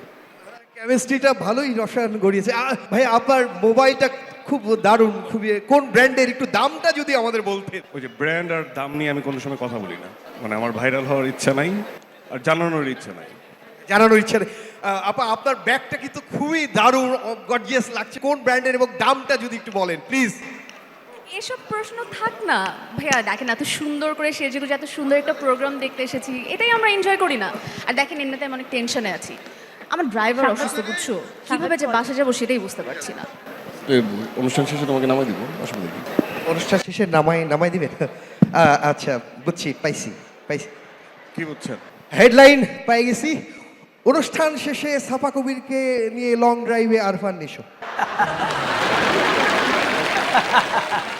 কেমিস্ট্রিটা ভালোই রসায়ন গড়িয়েছে। ভাই আপনার মোবাইলটা খুব দারুণ, খুবই। কোন ব্র্যান্ডের, একটু দামটা যদি আমাদের বলতেন। ওই যে ব্র্যান্ড আর দাম নিয়ে আমি কোনো সময় কথা বলি না, মানে আমার ভাইরাল হওয়ার ইচ্ছা নাই আর জানানোর ইচ্ছা নাই। জানানোর ইচ্ছা নেই। আপা আপনার ব্যাগটা কিন্তু খুবই দারুণ, গর্জিয়াস লাগছে। কোন ব্র্যান্ডের এবং দামটা যদি একটু বলেন প্লিজ। এসব প্রশ্ন থাক না ভাইয়া, দেখেন এত সুন্দর করে সেজেগুজে এত সুন্দর একটা প্রোগ্রাম দেখতে এসেছি, এটাই আমরা এনজয় করি না? আর দেখেন এমনিতে আমি অনেক টেনশনে আছি, আমার ড্রাইভার অসুস্থ, বুঝছো? কিভাবে যে বাসা যাবো সেটাই বুঝতে পারছি না। অনুষ্ঠান শেষে তোমাকে নামাই দিব, অসুবিধা কি? অনুষ্ঠান শেষে নামাই দিবেন? আচ্ছা বুঝছি, পাইছি। কি বুঝছেন? হেডলাইন পাই গেছি। অনুষ্ঠান শেষে সাফা কবিরকে নিয়ে লং ড্রাইভে আরফান নিশো।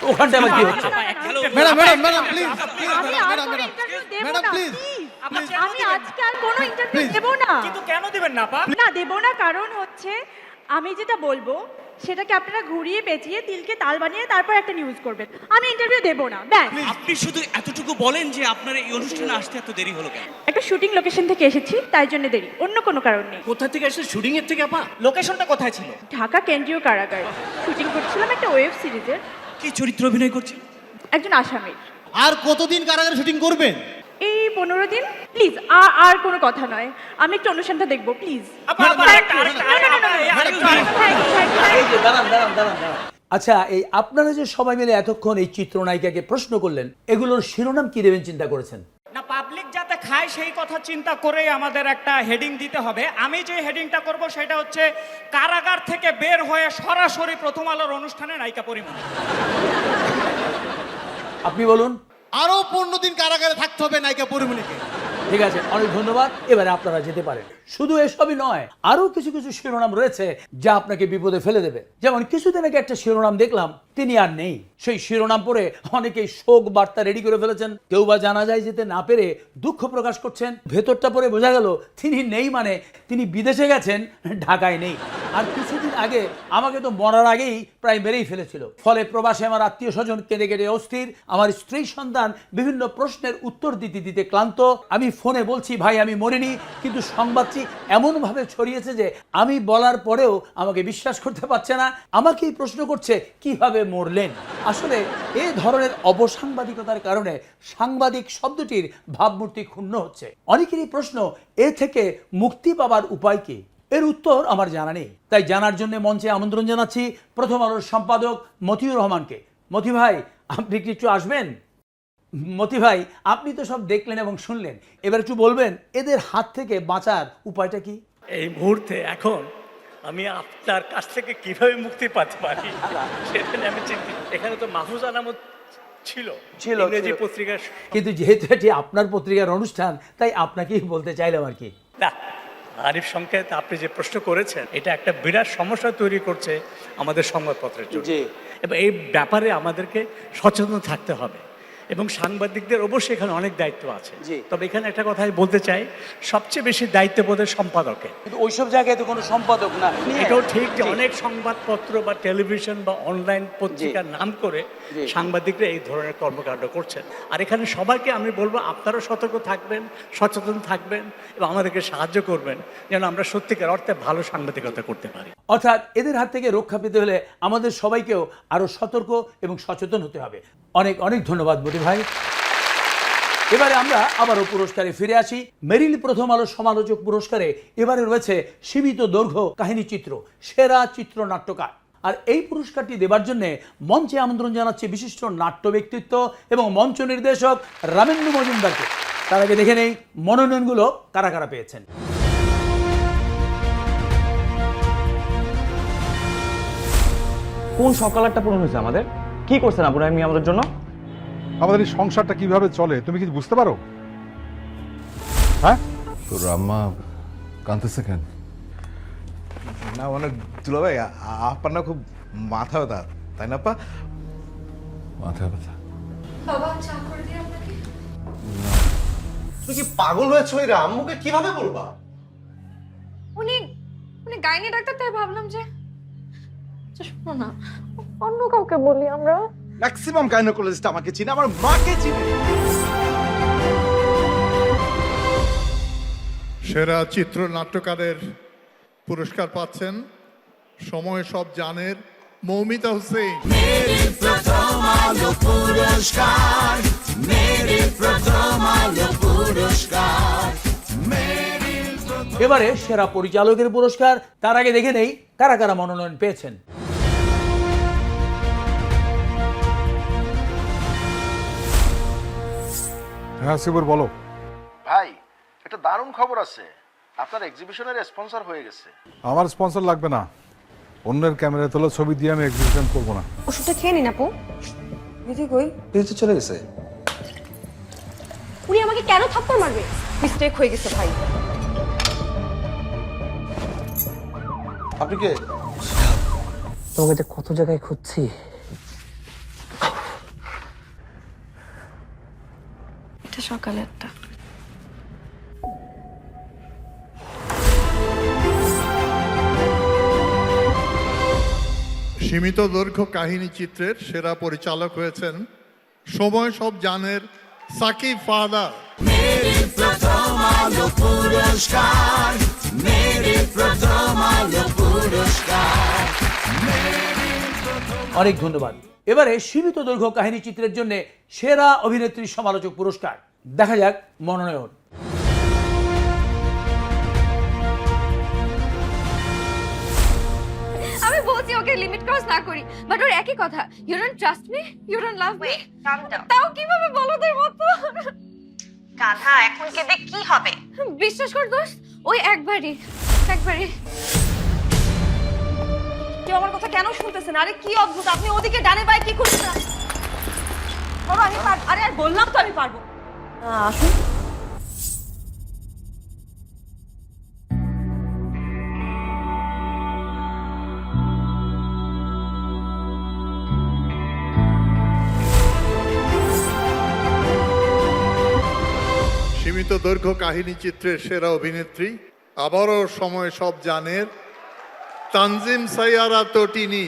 ওখানটায় আমার কি হচ্ছে? Madam please, madam please. আমি আজকে আর কোনো ইন্টারভিউ দেব না। কিন্তু কেন দিবেন না আপা? না দেব না, কারণ হচ্ছে আমি যেটা বলবো সেটাকে আপনারা ঘুরিয়ে পেঁচিয়ে তিলকে তাল বানিয়ে তারপর একটা নিউজ করবেন। আমি ইন্টারভিউ দেব না, ব্যাস। আপনি শুধু এতটুকু বলেন যে আপনার এই অনুষ্ঠানে আসতে এত দেরি হলো কেন? একটা শুটিং লোকেশন থেকে এসেছি, তাই জন্য দেরি, অন্য কোনো কারণ নেই। কোথা থেকে এসে শুটিং এর থেকে আপা? লোকেশনটা কোথায় ছিল? ঢাকা কেন্দ্রীয় কারাগার। শুটিং করছিলাম একটা ওয়েব সিরিজের। কি চরিত্র অভিনয় করছেন? একজন আসামির। আর কতদিন কারাগারে শুটিং করবেন? এই 15 দিন। প্লিজ আর কোনো কথা নয়, আমি একটু অনুষ্ঠানটা দেখবো প্লিজ। আচ্ছা, এই আপনারা যে সবাই মিলে এতক্ষণ এই চিত্রনায়িকাকে প্রশ্ন করলেন, এগুলোর শিরোনাম কি দেবেন চিন্তা করেছেন? না, পাবলিক যাতে খায় সেই কথা চিন্তা করেই আমাদের একটা হেডিং দিতে হবে। আমি যে হেডিংটা করব সেটা হচ্ছে কারাগার থেকে বের হয়ে সরাসরি প্রথম আলোর অনুষ্ঠানে নায়িকা পরিমণি। আপনি বলুন। আরো 15 দিন কারাগারে থাকতে হবে নায়িকা পরিমণিকে। ঠিক আছে, অনেক ধন্যবাদ। এবারে আপনারা যেতে পারেন। শুধু এসবই নয়, আরো কিছু কিছু শিরোনাম রয়েছে যা আপনাকে বিপদে ফেলে দেবে। যেমন কিছুদিন আগে একটা শিরোনাম দেখলাম, তিনি আর নেই। সেই শিরোনাম পড়ে অনেকেই শোক বার্তা রেডি করে ফেলেছেন। কেউ বা জানাজায় যেতে না পেরে দুঃখ প্রকাশ করছেন। ভেতরটা পড়ে বোঝা গেল তিনি নেই, মানে তিনি বিদেশে গেছেন, ঢাকায় নেই। আর কিছুদিন আগে আমাকে তো মরার আগেই প্রায় মেরেই ফেলেছিল। ফলে প্রবাসে আমার আত্মীয় স্বজন কেঁদে কেটে অস্থির। আমার স্ত্রী সন্তান বিভিন্ন প্রশ্নের উত্তর দিতে দিতে ক্লান্ত। আমি ফোনে বলছি, ভাই আমি মরিনি, কিন্তু সংবাদটি এমনভাবে ছড়িয়েছে যে আমি বলার পরেও আমাকে বিশ্বাস করতে পারছে না। আমাকেই প্রশ্ন করছে কিভাবে মরলেন। আসলে এই ধরনের অবসাংবাদিকতার কারণে সাংবাদিক শব্দটির ভাবমূর্তি ক্ষুণ্ণ হচ্ছে। অনেকেরই প্রশ্ন, এ থেকে মুক্তি পাবার উপায় কি? এর উত্তর আমার জানা নেই। তাই জানার জন্য মঞ্চে আমন্ত্রণ জানাচ্ছি প্রথম আলোর সম্পাদক মতিউর রহমানকে। মতি ভাই, আপনি কি একটু আসবেন? মতি ভাই, আপনি তো সব দেখলেন এবং শুনলেন, এবার একটু বলবেন এদের হাত থেকে বাঁচার উপায়টা কি? এই মুহূর্তে এখন আমি আপনার কাছ থেকে কিভাবে মুক্তি পেতে পারি সেটা নিয়ে আমি চিন্তিত। এখানে তো মাহফুজ আনামত ছিল ইংরেজি পত্রিকার, কিন্তু যেহেতু এটি আপনার পত্রিকার অনুষ্ঠান তাই আপনাকেই বলতে চাইলাম আর কি। না আরিফ সংকেত আপনি যে প্রশ্ন করেছেন এটা একটা বিরাট সমস্যা তৈরি করছে আমাদের সংবাদপত্রের জন্য, এবং এই ব্যাপারে আমাদেরকে সচেতন থাকতে হবে এবং সাংবাদিকদের অবশ্যই এখানে অনেক দায়িত্ব আছে। তবে এখানে একটা কথা আমি বলতে চাই, সবচেয়ে বেশি দায়িত্ববোধের সম্পাদকের। কিন্তু ওইসব জায়গায় তো কোনো সম্পাদক না। এটাও ঠিক যে অনেক সংবাদপত্র বা টেলিভিশন বা অনলাইন পত্রিকার নাম করে সাংবাদিকরা এই ধরনের কর্মকাণ্ড করছেন। আর এখানে সবাইকে আমি বলবো আপনারাও সতর্ক থাকবেন, সচেতন থাকবেন এবং আমাদেরকে সাহায্য করবেন যেন আমরা সত্যিকার অর্থে ভালো সাংবাদিকতা করতে পারি। অর্থাৎ এদের হাত থেকে রক্ষা পেতে হলে আমাদের সবাইকেও আরো সতর্ক এবং সচেতন হতে হবে। অনেক অনেক ধন্যবাদ মতি ভাই। এবারে আমরা আবারও পুরস্কারে ফিরে আসি। মেরিল প্রথম আলো সমালোচক পুরস্কারে এবারে রয়েছে সীমিত দৈর্ঘ্য কাহিনী চিত্র সেরা চিত্রনাট্যকার। আর এই পুরস্কারটি দেবার জন্য মঞ্চে আমন্ত্রণ জানাচ্ছে বিশিষ্ট নাট্য ব্যক্তিত্ব এবং মঞ্চ নির্দেশক রামেন্দু মজুমদারকে। তার আগে দেখে নেই মনোনয়নগুলো কারা কারা পেয়েছেন। কোন সকালটা পূরণ হয়েছে আমাদের? কি করছেন আপনারা আমি আমাদের জন্য? আমাদের এই সংসারটা কিভাবে চলে তুমি কি বুঝতে পারো? হ্যাঁ, তোর আম্মা কাঁদতেছে কেন? না মানে দুলা ভাই আপনার না খুব মাথা ব্যথা, তাই না আপা? মাথা ব্যথা? বাবা চা করে দিই আপনাকে। তুই কি পাগল হয়েছ? এরা আম্মুকে কিভাবে বলবা? উনি গাইনি ডাক্তার, তাই ভাবলাম যে শোনো না অন্য কাউকে বলি। আমরা ম্যাক্সিমাম গাইনোকোলজিস্ট আমাকে চিনে, আমার মাকে চিনে। সেরা চিত্রনাট্যকারের পুরস্কার পাচ্ছেন সময় সব জানের মৌমিতা হোসেন। এবারে সেরা পরিচালকের পুরস্কার। তার আগে দেখে নেই কারা কারা মনোনয়ন পেয়েছেন। হ্যাঁ শিবুর বলো। ভাই একটা দারুণ খবর আছে, আপনার এক্সিবিশনের স্পন্সর হয়ে গেছে। আমার স্পন্সর লাগবে না, অন্যের ক্যামেরায় তোলা ছবি দিয়ে আমি এক্সিবিশন করবো না। ওষুধটা খেয়ে নিন আপু। দিদি কই? দিদি চলে গেছে। উনি আমাকে কেন থাপ্পড় মারবে? মিস্টেক হয়ে গেছে ভাই। আপনি কে? তোমাকে যে কত জায়গায় খুঁজছি। এটা সকালে একটা সীমিত দৈর্ঘ্য কাহিনী চিত্রের সেরা পরিচালক হয়েছেন সময় সব জানের সাকিব ফাহাদ। অনেক ধন্যবাদ। এবারে সীমিত দৈর্ঘ্য কাহিনী চিত্রের জন্য সেরা অভিনেত্রী সমালোচক পুরস্কার। দেখা যাক মনোনয়ন। আমি বলছি ওকে লিমিট ক্রস না করি, বাট ওর একই কথা, you don't trust me, you don't love me. তাও কিভাবে বলো তোর মতো? গাধা, এখন কেঁদে কি হবে? বিশ্বাস কর দোস্ত, ওই একবারই। কেউ আমার কথা কেন শুনতেছেন? আরে কি অদ্ভুত, আপনি ওদিকে ডানে বাই কি করছেন? বাবা আমি পারবো। আরে আর বললাম তো আমি পারবো। আসুন। সীমিত দৈর্ঘ্য কাহিনী চিত্রের সেরা অভিনেত্রী আবারও সময় সব জানের তানজিম সাইয়ারা তটিনী।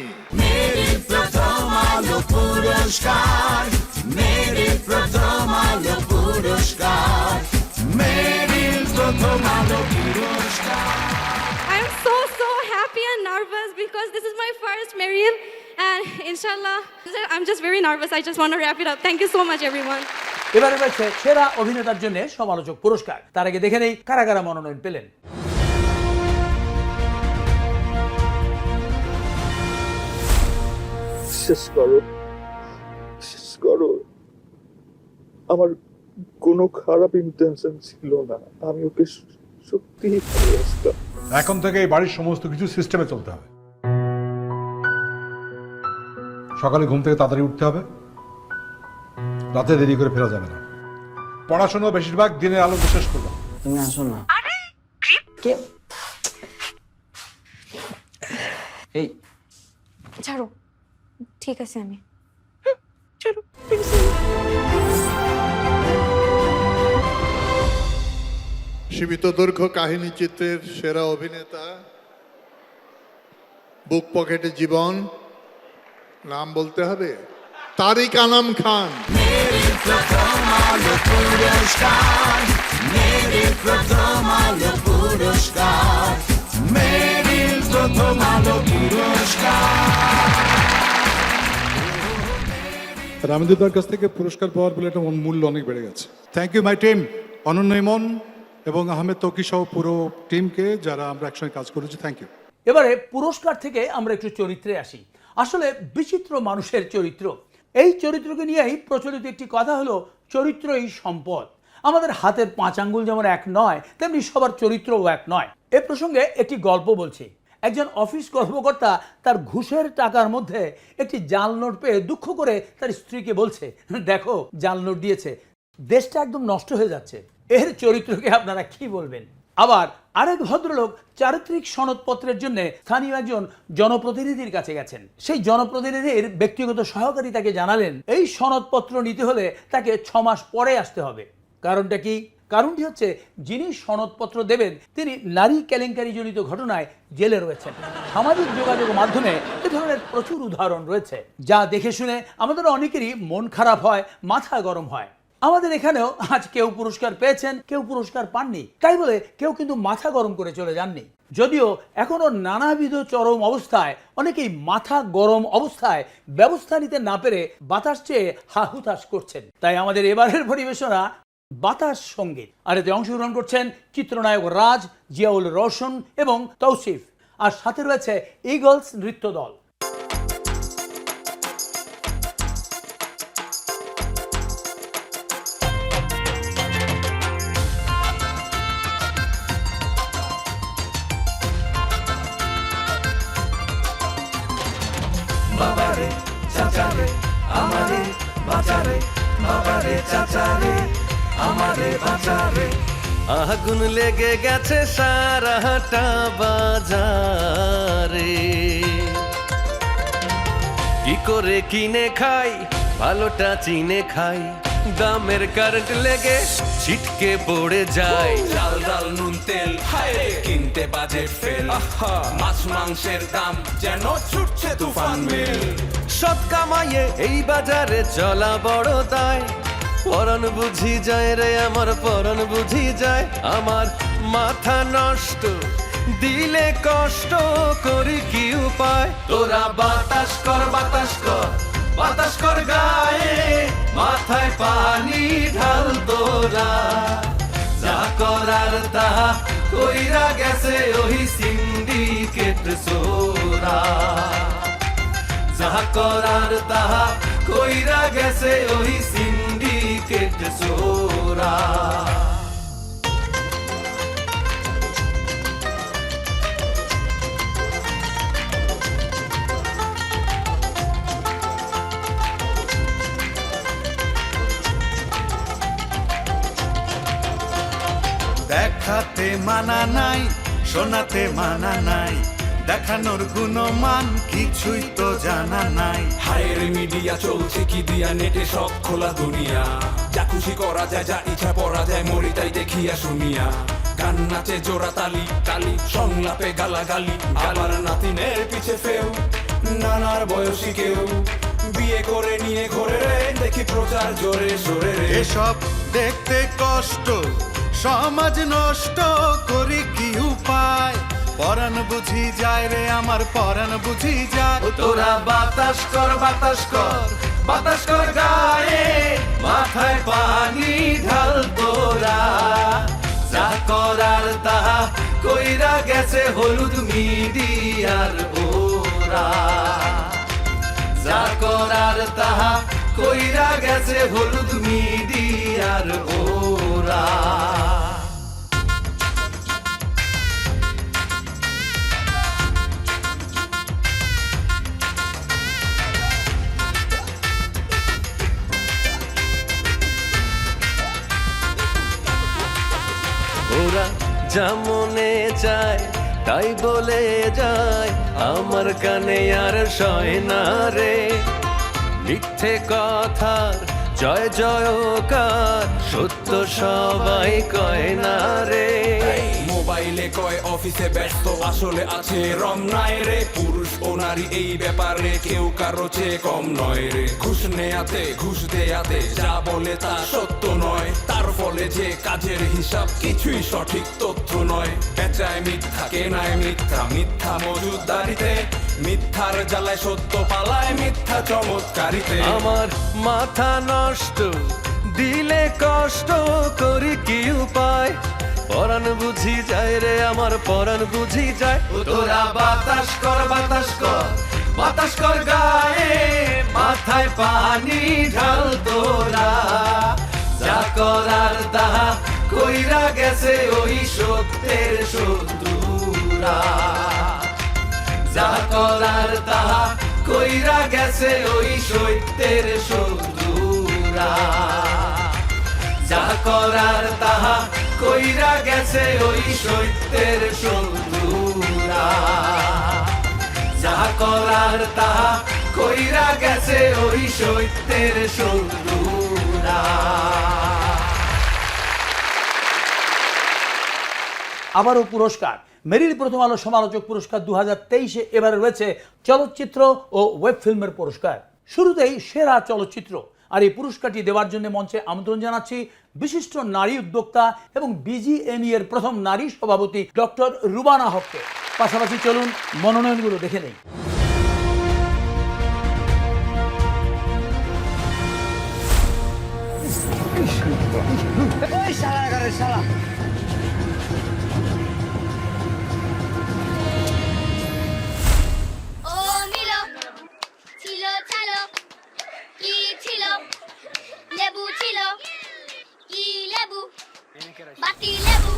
I am so happy and nervous because this is my first Meryl and inshallah I'm just very nervous. I just want to wrap it up. Thank you so much everyone. এবারে রয়েছে সেরা অভিনেতার জন্য সমালোচক পুরস্কার। তার আগে দেখে নেই কারা কারা মনোনয়ন পেলেন। শেষ করো, আমার কোনো খারাপ ইন্টেনশন ছিল না, আমি ওকে সত্যিই ভালোবাসতাম। এখন থেকে এই বাড়ির সমস্ত কিছু সিস্টেমে চলতে হবে। সকালে ঘুম থেকে তাড়াতাড়ি উঠতে হবে, রাতে দেরি করে ফেরা যাবে না। পড়াশোনা বেশিরভাগ দিনের আলো শেষ করবে। তুমি আসো না। এই ছাড়ো, ঠিক আছে আমি সীমিত দৈর্ঘ্য কাহিনী চিত্রের সেরা অভিনেতা, বুক পকেটে জীবন, নাম বলতে হবে তারিক আনাম খান। রামিদুদার কাছ থেকে পুরস্কার পাওয়ার বলে একটা মূল্য অনেক বেড়ে গেছে। থ্যাংক ইউ মাই টিম, অনন্য ইমন এবং আহমেদ তৌকি সহ পুরো টিমকে যারা আমরা একসঙ্গে কাজ করেছি, থ্যাংক ইউ। এবারে পুরস্কার থেকে আমরা একটু চরিত্রে আসি। আসলে বিচিত্র মানুষের চরিত্র, এই চরিত্রকে নিয়েই প্রচলিত একটি কথা হলো চরিত্রই সম্পদ। আমাদের হাতের 5 আঙ্গুল যেমন এক নয়, তেমনি সবার চরিত্রও এক নয়। এ প্রসঙ্গে একটি গল্প বলছি। একজন অফিস কর্মকর্তা তার ঘুষের টাকার মধ্যে একটি জাল নোট পেয়ে দুঃখ করে তার স্ত্রীকে বলছে, দেখো জাল নোট দিয়েছে, দেশটা একদম নষ্ট হয়ে যাচ্ছে। এর চরিত্রকে আপনারা কি বলবেন? আবার আরেক ভদ্রলোক চারিত্রিক সনদপত্রের জন্য স্থানীয় একজন জনপ্রতিনিধির কাছে গেছেন। সেই জনপ্রতিনিধির ব্যক্তিগত সহকারী তাকে জানালেন এই সনদপত্র নিতে হলে তাকে 6 মাস পরে আসতে হবে। কারণটা কি? কারণটি হচ্ছে যিনি সনদপত্র দেবেন তিনি নারী কেলেঙ্কারিজনিত ঘটনায় জেলে রয়েছেন। সামাজিক যোগাযোগ মাধ্যমে এ ধরনের প্রচুর উদাহরণ রয়েছে, যা দেখে শুনে আমাদের অনেকেরই মন খারাপ হয়, মাথা গরম হয়। আমাদের এখানেও আজ কেউ পুরস্কার পেয়েছেন, কেউ পুরস্কার পাননি, তাই বলে কেউ কিন্তু মাথা গরম করে চলে যাননি। যদিও এখনো নানাবিধ চরম অবস্থায় অনেকেই মাথা গরম অবস্থায় ব্যবস্থা নিতে না পেরে বাতাস চেয়ে হাহুতাশ করছেন। তাই আমাদের এবারের পরিবেশনা বাতাস সঙ্গীত। আর এতে অংশগ্রহণ করছেন চিত্রনায়ক রাজ, জিয়াউল রোশন এবং তৌসিফ, আর সাথে রয়েছে ইগলস নৃত্য দল। বাবারে চাচারে আমারে বাঁচারে, বাবারে চাচারে আমারে বাঁচারে। আগুন লেগে গেছে সারাটা বাজারে, কি করে কিনে খাই ভালোটা চিনে খাই, দামের কারেন্ট লেগে ছিটকে পড়ে যায়। চাল ডাল নুন তেল হায় কিনতে বাজেট ফেল, মাছ মাংসের দাম যেন ছুটছে তুফান মেল। সৎ কামাইয়ে এই বাজারে চলা বড় দায়, পরাণ বুঝি যায় রে আমার পরাণ বুঝি যায়। আমার মাথা নষ্ট দিলে কষ্ট করি কি উপায়। তোরা বাতাস কর বাতাস কর বাতাস কর গায়ে, মাথায় পানি ঢাল তোরা, যা করার তাহা কইরা গেছে ওই সিন্ডিকেট সোরা। যা করার তাহা কইরা গেছে ওই সিন্ডিকেট সোরা। দেখাতে মানা নাই, শোনাতে মানা নাই, দেখানোর গুণমান কিছুই তো জানা নাই। হায়ের মিডিয়া চলছে কি দিয়া, নেটে সব খোলা দুনিয়া, যা খুশি করা যায়, যা ইচ্ছা পড়া যায়, মরি তাই দেখিয়া শুনিয়া। গান নাচে জোড়া তালি তালি, সংলাপে গালাগালি, আবার নাতিনের পিছে ফেউ, নানার বয়সী কেউ বিয়ে করে নিয়ে ঘরে রে, দেখি প্রচার জোরে সোরে রে। এসব দেখতে কষ্ট, সমাজ নষ্ট করি কি উপায়। পরাণ বুঝি যায় রে আমার পরাণ বুঝি যায়। তোরা বাতাস কর বাতাস কর বাতাস কর গায়ে, মাথায় পানি ঢাল তোরা, যা করার তাহা কইরা গেছে হলুদ মিডিয়ার ওরা। যা করার তাহা কইরা গেছে হলুদ মিডিয়ার ওরা। ওরা যা মনে চায় তাই বলে যায়, আমার কানে আর সয় না রে। মিথ্যে কথার জয় জয়কার, সত্য সবাই কয় না রে। মোবাইলে কয় অফিসে ব্যস্ত, আসলে আছে রং নাই রে। পুরুষ ও নারী এই ব্যাপারে কেউ কারো চেয়ে কম নয় রে। ঘুষ নেয়াতে ঘুষ দেয়াতে যা বলে তা সত্য নয়, তার ফলে যে কাজের হিসাব কিছুই সঠিক তথ্য নয়। বেচায় মিথ্যা কেনায় মিথ্যা, মিথ্যা মজুদারিতে, মিথ্যার জ্বালায় সত্য পালায় মিথ্যা চমৎকারিতে। আমার মাথা নষ্ট দিলে কষ্ট করি কি উপায়, পরাণ বুঝি যায় রে আমার পরাণ বুঝি যায়। তোরা বাতাস কর বাতাস কর বাতাস কর গায়ে, মাথায় পানি ঢাল তোরা, যা করার তাহা কইরা গেছে ওই সত্যের শত্রুরা। যা করার তাহা কইরা গেছে ওই সত্যের শত্রুরা। যা করার তাহা কইরা গেছে ওই সত্যের শত্রুরা। যা করার তাহা কইরা গেছে ওই সত্যের শত্রুরা। আবারও পুরস্কার, মেরিল প্রথম আলো সমালোচক পুরস্কার 2023-এ এবারে রয়েছে চলচ্চিত্র ও ওয়েব ফিল্মের পুরস্কার। শুরুতেই সেরা চলচ্চিত্র, আর এই পুরস্কারটি দেওয়ার জন্য মঞ্চে আমন্ত্রণ জানাচ্ছি বিশিষ্ট নারী উদ্যোক্তা এবং বিজিএমই এর প্রথম নারী সভাপতি ডক্টর রুবানা হককে। পাশাপাশি চলুন মনোনয়নগুলো দেখে নেই। লেবু ছিল, কি লেবু? বাটি লেবু।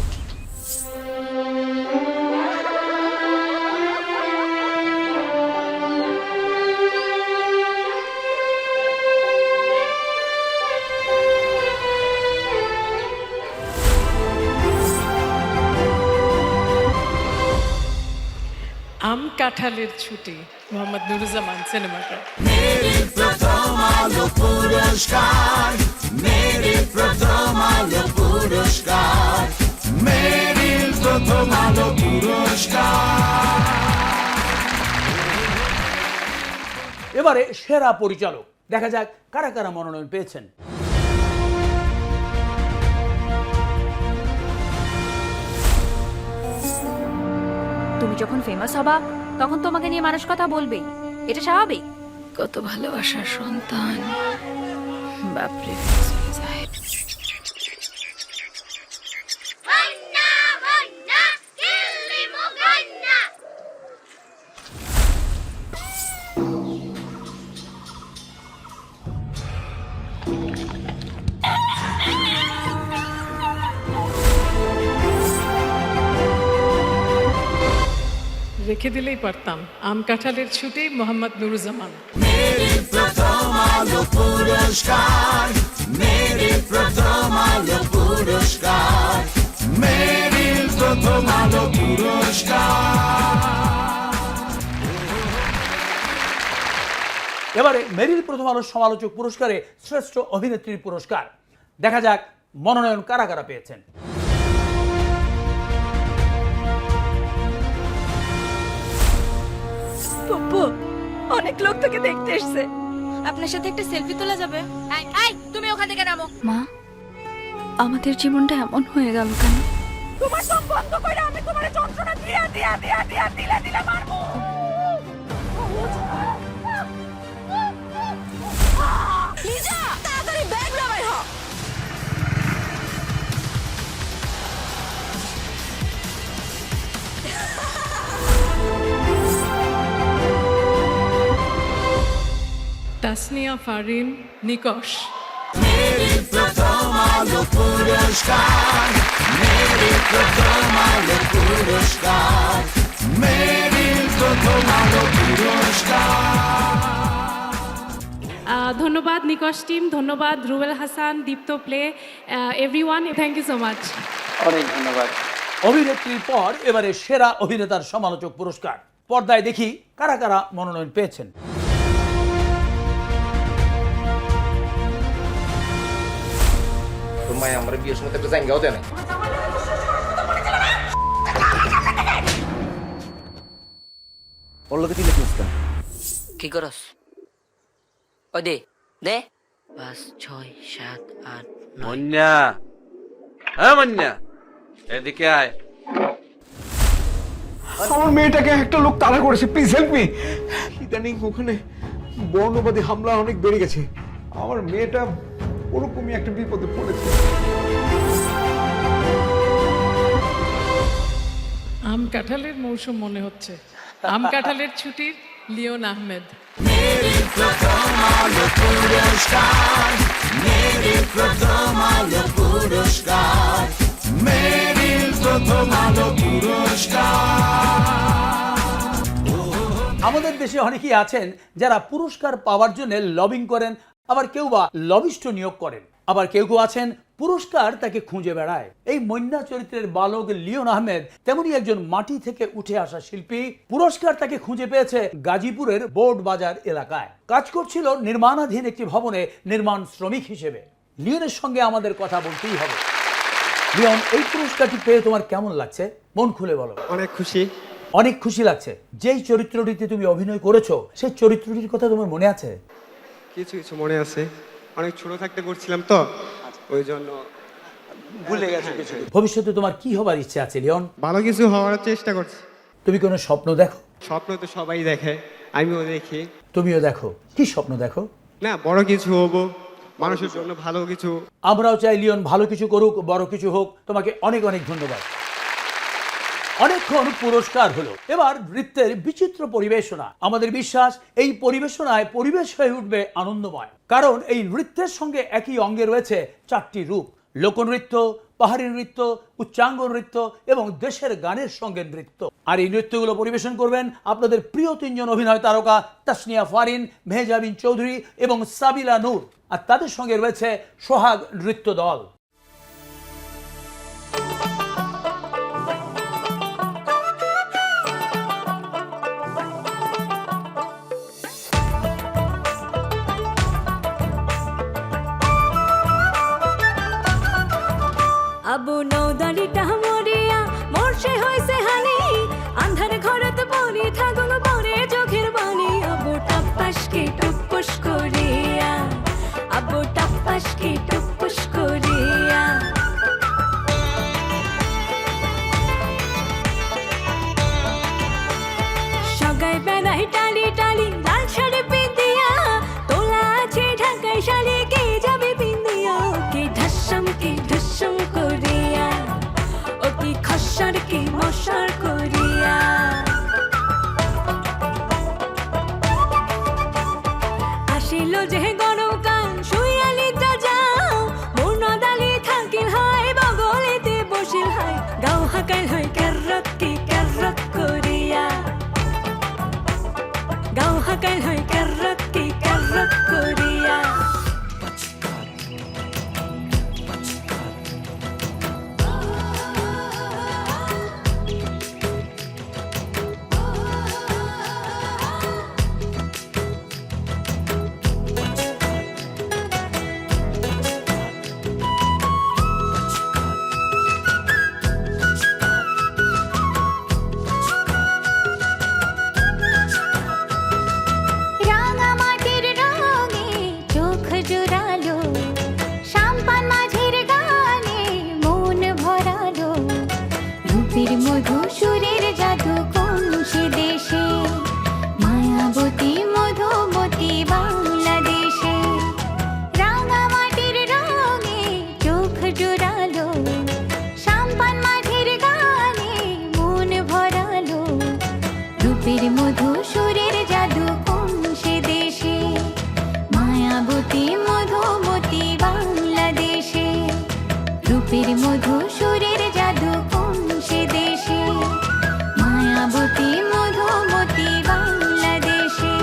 আম কাঁঠালের ছুটি, মোহাম্মদ নুরুজ্জামান সিনেমাটা। মেরিল প্রথম আলো পুরস্কার, মেরিল প্রথম আলো পুরস্কার, মেরিল প্রথম আলো পুরস্কার। এবারে সেরা পরিচালক, দেখা যাক কারা কারা মনোনয়ন পেয়েছেন। তুমি যখন ফেমাস হবা তখন তোমাকে নিয়ে মানুষ কথা বলবেই, এটা স্বাভাবিক। কত ভালোবাসার সন্তান, বাপরে। রেখে দিলেই পারতাম। আম কাঁঠালের ছুটি, মোহাম্মদ নুরুজ্জামান। মেরিল প্রথম আলো পুরস্কার, মেরিল প্রথম আলো পুরস্কার, মেরিল প্রথম আলো পুরস্কার। এবারে মেরিল প্রথম আলো সমালোচক পুরস্কারে শ্রেষ্ঠ অভিনেত্রীর পুরস্কার, দেখা যাক মনোনয়ন কারা কারা পেয়েছেন। অনেক লোক তোকে দেখতে এসেছে, আপনার সাথে একটা সেলফি তোলা যাবে? তুমি ওখান থেকে নামো। মা, আমাদের জীবনটা এমন হয়ে গেল কেন? তোমার সব বন্ধ করে আমি তোমার যন্ত্রণা দিলে মারবো। লিজা, তাড়াতাড়ি ব্যাগ নামাই হ। তাসনিয়া ফারিন, নিকশ। মেরিল প্রথম আলো পুরস্কার, মেরিল প্রথম আলো পুরস্কার, মেরিল প্রথম আলো পুরস্কার। ধন্যবাদ নিকশ টিম, ধন্যবাদ Rubel Hasan, Deepto play, everyone, thank you so much. অনেক ধন্যবাদ। অভিনেত্রীর পর এবারে সেরা অভিনেতার সমালোচক পুরস্কার। পর্দায় দেখি কারা কারা মনোনয়ন পেয়েছেন। তোর মায় আমার বিয়ের সময় একটা জায়গাও দেয় না। ওর লোকে তুই লিখিস কেন? কি করস? ও দে দে 5 6 7 8 9। মন্যা, হ্যাঁ মন্যা, এদিকে আয়। আমার মেয়েটাকে একটা লোক তাড়া করেছে, প্লিজ হেল্প মি। ইদানিং ওখানে বর্ণবাদী হামলা অনেক বেড়ে গেছে। আমার মেয়েটা ওরকমই একটা বিপদে পড়েছে। আম কাঁঠালের মৌসুম মনে হচ্ছে। আম কাঁঠালের ছুটির লিওন আহমেদ। আমাদের দেশে অনেকেই আছেন যারা পুরস্কার পাওয়ার জন্য লবিং করেন, আবার কেউ বা লবিস্ট নিয়োগ করেন, আবার কেউ কেউ আছেন পুরস্কার তাকে খুঁজে বেড়ায়। এই মন্যা চরিত্রের বালক লিওন আহমেদ তেমনি একজন মাটি থেকে উঠে আসা শিল্পী। পুরস্কার তাকে খুঁজে পেয়েছে গাজীপুরের বোর্ড বাজার এলাকায়। কাজ করছিল নির্মাণাধীন একটি ভবনে নির্মাণ শ্রমিক হিসেবে। লিওনের সঙ্গে আমাদের কথা বলতেই হবে। লিওন, এই পুরস্কারটি পেয়ে তোমার কেমন লাগছে? মন খুলে বলো। অনেক খুশি। অনেক খুশি লাগছে। যেই চরিত্রটিতে তুমি অভিনয় করেছো সেই চরিত্রটির কথা তোমার মনে আছে? কিছু কিছু মনে আছে, অনেক ছোট থাকতে করছিলাম তো, ওই জন্য ভুলে গেছি কিছু। ভবিষ্যতে তোমার কি হবার ইচ্ছে আছে লিওন? ভালো কিছু হওয়ার চেষ্টা করছি। তুমি কোনো স্বপ্ন দেখো? স্বপ্ন তো সবাই দেখে, আমিও দেখি। তুমিও দেখো? কি স্বপ্ন দেখো? না, বড় কিছু হবো, মানুষের জন্য ভালো কিছু। আমরাও চাই লিওন ভালো কিছু করুক, বড় কিছু হোক। তোমাকে অনেক অনেক ধন্যবাদ। অনেকক্ষণ পুরস্কার হলো, এবার নৃত্যের বিচিত্র পরিবেশনা। আমাদের বিশ্বাস এই পরিবেশনায় পরিবেশ হয়ে উঠবে আনন্দময়, কারণ এই নৃত্যের সঙ্গে একই অঙ্গে রয়েছে 4টি রূপ: লোকনৃত্য, পাহাড়ি নৃত্য, উচ্চাঙ্গ নৃত্য এবং দেশের গানের সঙ্গে নৃত্য। আর এই নৃত্যগুলো পরিবেশন করবেন আপনাদের প্রিয় 3 জন অভিনয় তারকা তাসনিয়া ফারিন, মেহজাবিন চৌধুরী এবং সাবিলা নূর। আর তাদের সঙ্গে রয়েছে সোহাগ নৃত্য দল। আবু নৌদারিটা মরিয়া মোরসে হইছে হানি, আন্ধার ঘরত পরি থাকুন পরে চোখের বাণী। আবু টাপ্পাসকে টুপুস করিয়া, আবু টাপ্পাসকে টুপুস করিয়া। সগাই বেড়াই টালি টালি লাল শাড়ি পিন্দিয়া, তোলা আছে ঢাকাই শাড়ি কে যাবে পিন্দিয়া। কে ঢাসাম করিয়া, ও কি খসার কি মশার করিয়া। আসিল যে গরমকাল শুয়ালিটা যাও, মোর নদালি থাকিল হয় বগলেতে বসিল হয়। গাও হাকাইল হয় কেরক করিয়া, গাও হাকাইল হয় কেরক করিয়া। মধু সুরের জাদু কোন সে দেশে, মায়াবতী মধুমতি বাংলাদেশে। রাঙা মাটির রঙে চোখ জোড়ালো, সাম্পান মাঝের গানে মন ভরালো। রূপের মধু সুরের জাদু কোন সে দেশে, মায়াবতী মধুমতি বাংলাদেশে। রূপের মধু সুরের জাদু কোন সে দেশে, মায়াবতী মধুমতি বাংলাদেশে।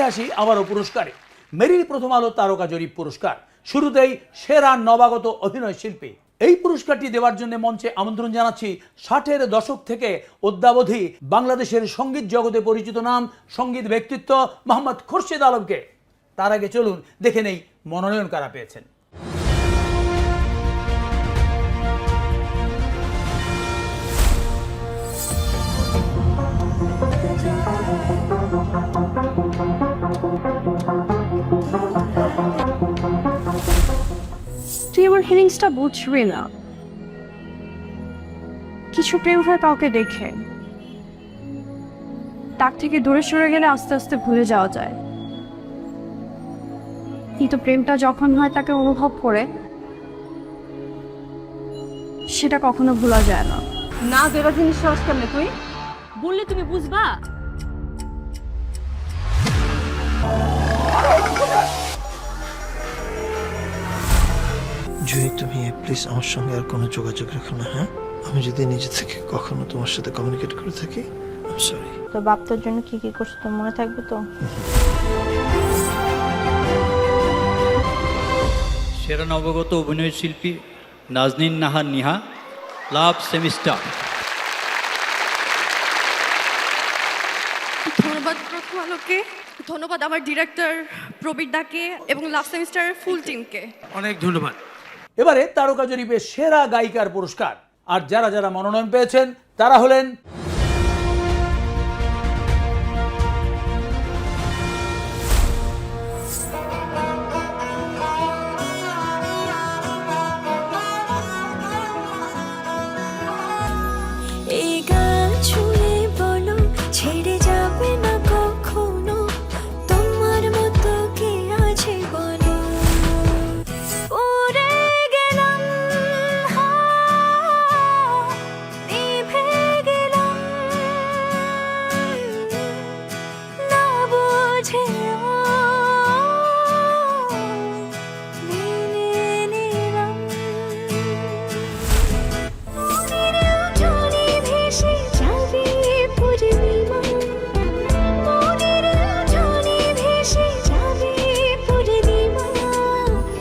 আসি আবারও পুরস্কারে। মেরিল প্রথম আলো তারকা জরিপ পুরস্কার। শুরুতেই সেরা নবাগত অভিনয় শিল্পী এই পুরস্কারটি দেওয়ার জন্য মঞ্চে আমন্ত্রণ জানাচ্ছি 60-এর দশক থেকে অদ্যাবধি বাংলাদেশের সঙ্গীত জগতে পরিচিত নাম, সঙ্গীত ব্যক্তিত্ব মোহাম্মদ খুরশেদ আলমকে। তার আগে চলুন দেখে নেই মনোনয়ন কারা পেয়েছেন। তুই আমার ফিলিংসটা বুঝবি না। কিছু প্রেম হয় কাউকে দেখে, তার থেকে দূরে সরে গেলে আস্তে আস্তে ভুলে যাওয়া যায়, কিন্তু প্রেমটা যখন হয় তাকে অনুভব করে সেটা কখনো ভোলা যায় না। না দেবা জিনিস সহজ কেমনে তুই বললে তুমি বুঝবা? জুই, তুমি প্লিজ আমার সঙ্গে আর কোনো যোগাযোগ রেখো না, হ্যাঁ? আমি যদি নিজে থেকে কখনো তোমার সাথে কমিউনিকেট করে থাকি, আই এম সরি। তো বাপ তোর জন্য কি কি করছে তোর মনে থাকবে তো? সেরা নবাগত অভিনয় শিল্পী নাজনীন নাহার নিহা, লাভ সেমিস্টার। ধন্যবাদ প্রথম আলোকে, ধন্যবাদ আমার ডিরেক্টর প্রবীর দাকে এবং লাভ সেমিস্টারের ফুল টিমকে। অনেক ধন্যবাদ। এবারে তারকা জরিপে সেরা গায়িকার পুরস্কার। আর যারা যারা মনোনয়ন পেয়েছেন তারা হলেন এই গান ছুঁয়ে বলো ছেড়ে যাবে না কখনো, তোমার মতো কে আছে বলো। উড়ে গেলাম, নিভে গেলাম, না বুঝে মেনে নিলাম। ভেসে যাবে পূর্ণিমা, মনের জলে ভেসে যাবে পূর্ণিমা।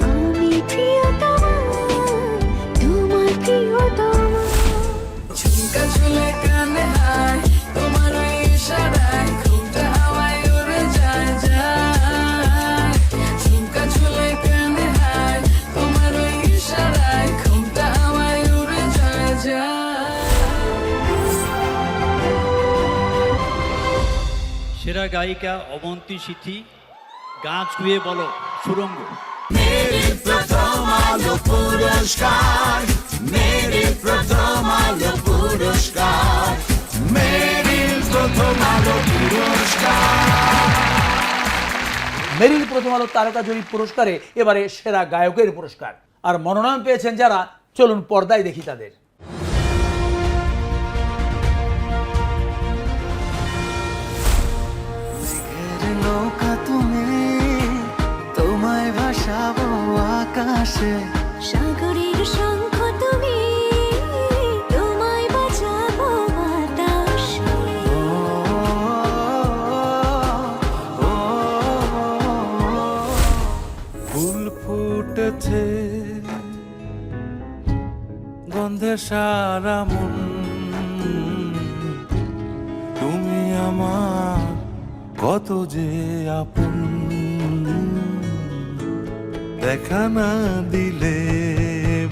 আমি প্রিয়তমা, তোমার প্রিয়তমা। ঝুমকা ঝুলে কানে হায়, তোমার ইশারায় ঘুমটা হাওয়ায় উড়ে যায় যায়। ঝুমকা ঝুলে কানে হায়, তোমার ইশারায় ঘুমটা হাওয়ায় উড়ে যায় যায়। সেরা গায়িকা অবন্তী সিথি, গান ছুঁয়ে বলো সুরঙ্গ। মেরিল প্রথম আলো পুরস্কার, মেরিল প্রথম আলো পুরস্কার, মেরিল প্রথম আলো পুরস্কার। মেরিল প্রথম আলো তারকা জরিপ পুরস্কারে এবারে সেরা গায়কের পুরস্কার। আর মনোনয়ন পেয়েছেন যারা, চলুন পর্দায় দেখি তাদের। নৌকা তুমি, তোমায় ভাসাবো আকাশে। সাগরের শঙ্খ তুমি, তোমায় বাঁচাবো বাতাসে। ফুল ফুটেছে গন্ধে সারা মন, তুমি আমার কত যে আপন। দেখা না দিলে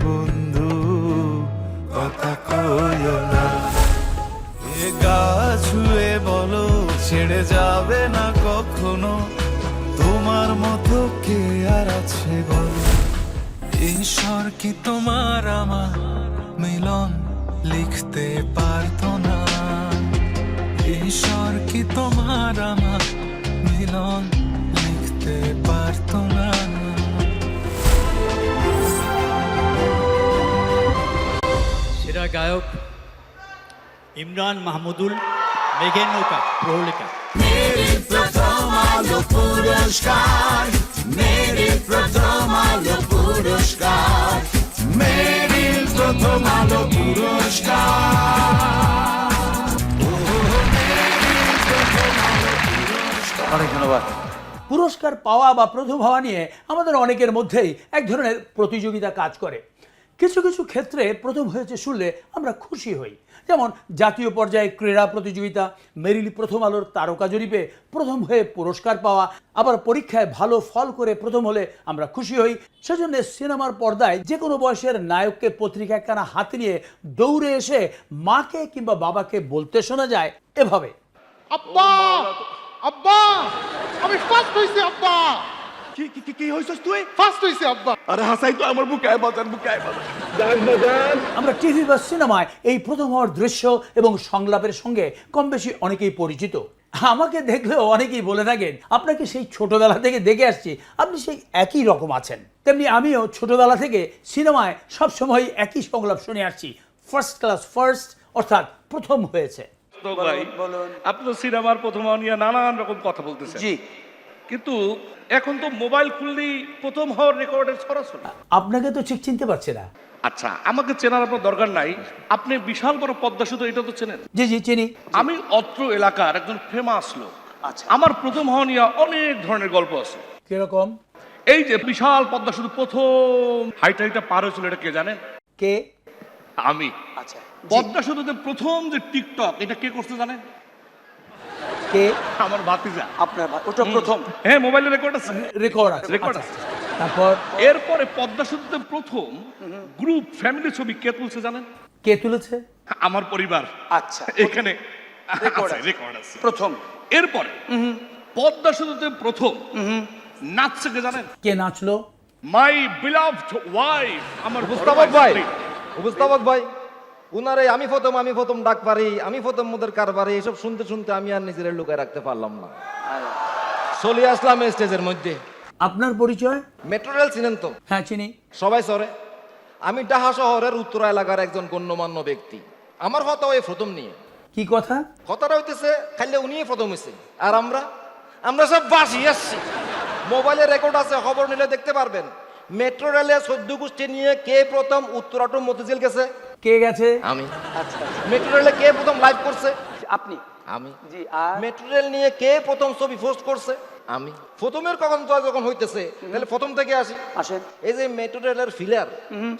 বন্ধু কথা কইও না, এ গা ছুঁয়ে বলো ছেড়ে যাবে না কখনো, তোমার মতো কে আর আছে বলো। ঈশ্বর কি তোমার আমার মিলন লিখতে পারতো না, ঈশ্বর কি তোমার আমার মিলন লিখতে পারতো না। সেরা গায়ক ইমরান মাহমুদুল, মেঘের নৌকা, প্রহলিকা। মেরিল প্রথম আলো পুরস্কার, মেরিল প্রথম আলো পুরস্কার, মেরিল প্রথম আলো পুরস্কার। অনেক ধন্যবাদ। পুরস্কার পাওয়া বা প্রথম হওয়া নিয়ে আমাদের অনেকের মধ্যেই এক ধরনের প্রতিযোগিতা কাজ করে। কিছু কিছু ক্ষেত্রে প্রথম হয়েছে শুনলে আমরা খুশি হই, যেমন জাতীয় পর্যায়ে ক্রীড়া প্রতিযোগিতা, মেরিল প্রথম আলোর তারকা জরিপে প্রথম হয়ে পুরস্কার পাওয়া, আবার পরীক্ষায় ভালো ফল করে প্রথম হলে আমরা খুশি হই। সেজন্য সিনেমার পর্দায় যে কোনো বয়সের নায়ককে পত্রিকা একখানা হাতে নিয়ে দৌড়ে এসে মাকে কিংবা বাবাকে বলতে শোনা যায় এভাবে, আব্বা আব্বা আমি ফার্স্ট হইছি আব্বা। কি কি কি হইছস তুই? ফার্স্ট হইছি আব্বা। আরে হাসাই তো আমার বুকে আয় বাজান, বুকে আয় বাজান। জান না জান। আমরা টিভি বা সিনেমায় এই প্রথম হওয়ার দৃশ্য এবং সংলাপের সঙ্গে কম বেশি অনেকেই পরিচিত। আমাকে দেখলেও অনেকেই বলে থাকেন আপনাকে সেই ছোটবেলা থেকে দেখে আসছি, আপনি সেই একই রকম আছেন। তেমনি আমিও ছোটবেলা থেকে সিনেমায় সবসময় একই সংলাপ শুনে আসছি, ফার্স্ট ক্লাস ফার্স্ট, অর্থাৎ প্রথম হয়েছে। আপনি তো সিনেমার প্রথম হওয়া নিয়ে নানান রকম কথা বলতেছেন, জি, কিন্তু এখন তো মোবাইল খুললেই প্রথম হওয়ার রেকর্ডের সরাসরি। আপনাকে তো ঠিক চিনতে পারছি না। আচ্ছা, আমাকে চেনার আপনার দরকার নাই, আপনি বিশাল বড় পদ্মা সেতু, এটা তো চেনেন। জি জি চিনি। আমি অত্র এলাকার একজন ফেমাস লোক। আচ্ছা, আমার প্রথম হওয়া নিয়ে অনেক ধরনের গল্প আছে। কিরকম? এই যে বিশাল পদ্মা সেতু প্রথম হাইটা পার হয়েছিল, এটা কে জানেন? কে? আমি। আচ্ছা, পদ্মা সেতুতে প্রথম যে টিকটক, এটা কে করতে জানেন? কে? আমার ভাতিজা। আপনার ওটা প্রথম? হ্যাঁ, মোবাইলে রেকর্ড আছে। রেকর্ড আছে, রেকর্ড আছে। তারপর এরপরে পদ্মা সেতুতে প্রথম গ্রুপ ফ্যামিলি ছবি কে তুলছে জানেন? কে তুলেছে? আমার পরিবার। আচ্ছা, এখানে রেকর্ড আছে প্রথম। এরপরে পদ্মা সেতুতে প্রথম নাচছে কে জানেন? কে নাচলো? মাই বিলাভড ওয়াইফ, আমার মুস্তাফক ভাই, মুস্তাফক ভাই, উনারে আমি প্রথম ডাক পারি, আমি প্রথম মোদের কারবারে, এসব শুনতে শুনতে আমি আর নিজের লুকায় রাখতে পারলাম না, চলে আসলাম স্টেজের মধ্যে। আপনার পরিচয়? মেট্রো রেল চিনেন তো? হ্যাঁ চিনি। সবাই সরে। আমি ঢাকা শহরের উত্তরা এলাকার একজন গণ্যমান্য ব্যক্তি। আমার কথা ওই প্রথম নিয়ে। কি কথা? কথাটা হইতেছে খাইলে উনি প্রথম হয়েছে, আর আমরা সব বাসি আসছি। মোবাইলে রেকর্ড আছে, খবর নিলে দেখতে পারবেন। মেট্রো রেলে 14 গোষ্ঠী নিয়ে কে প্রথম উত্তরা টু মতিঝিল গেছে? কে গেছে? আমি। আচ্ছা, মেট্রো রেলে কে প্রথম লাইভ করছে? আপনি। আমি। জি। আর মেট্রো রেল নিয়ে কে প্রথম ছবি পোস্ট করছে? আমি। প্রথমের কখন যখন হইতেছে, তাহলে প্রথম থেকে আসেন। এই যে মেট্রো রেলের ফিলার,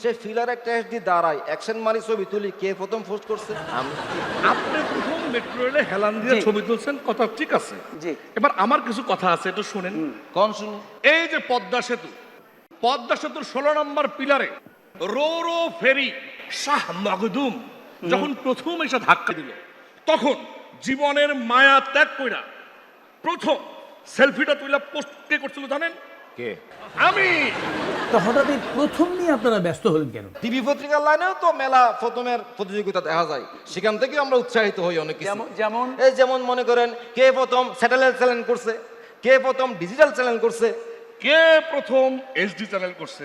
সেই ফিলারে টেস্ট দিয়ে দাঁড়ায় অ্যাকশন মারি ছবি তুলি, কে প্রথম পোস্ট করছে? আমি। আপনি প্রথম মেট্রো রেলে হেলান দিয়ে ছবি তুলছেন, কথা ঠিক আছে। জি। এবার আমার কিছু কথা আছে, একটু শুনেন। কোন শুনুন? এই যে পদ্মা সেতুর 16 নম্বর পিলারে রো ফেরি শাহ মখদুম যখন প্রথম এসে ধাক্কা দিল, তখন জীবনের মায়া ত্যাগ কইরা প্রথম সেলফিটা তুইলা পোস্ট কে করছিল জানেন? কে? আমি। তো হঠাৎ এই প্রথম নিয়ে আপনারা ব্যস্ত হলেন কেন? টিভি পত্রিকার লাইনেও তো মেলা প্রথমের প্রতিযোগিতা দেখা যায়, সেখান থেকে আমরা উৎসাহিত হই অনেক কিছু। যেমন মনে করেন, কে প্রথম স্যাটেলাইট চ্যানেল করছে, কে প্রথম ডিজিটাল চ্যানেল করছে, কে প্রথম এসডি চ্যানেল করছে,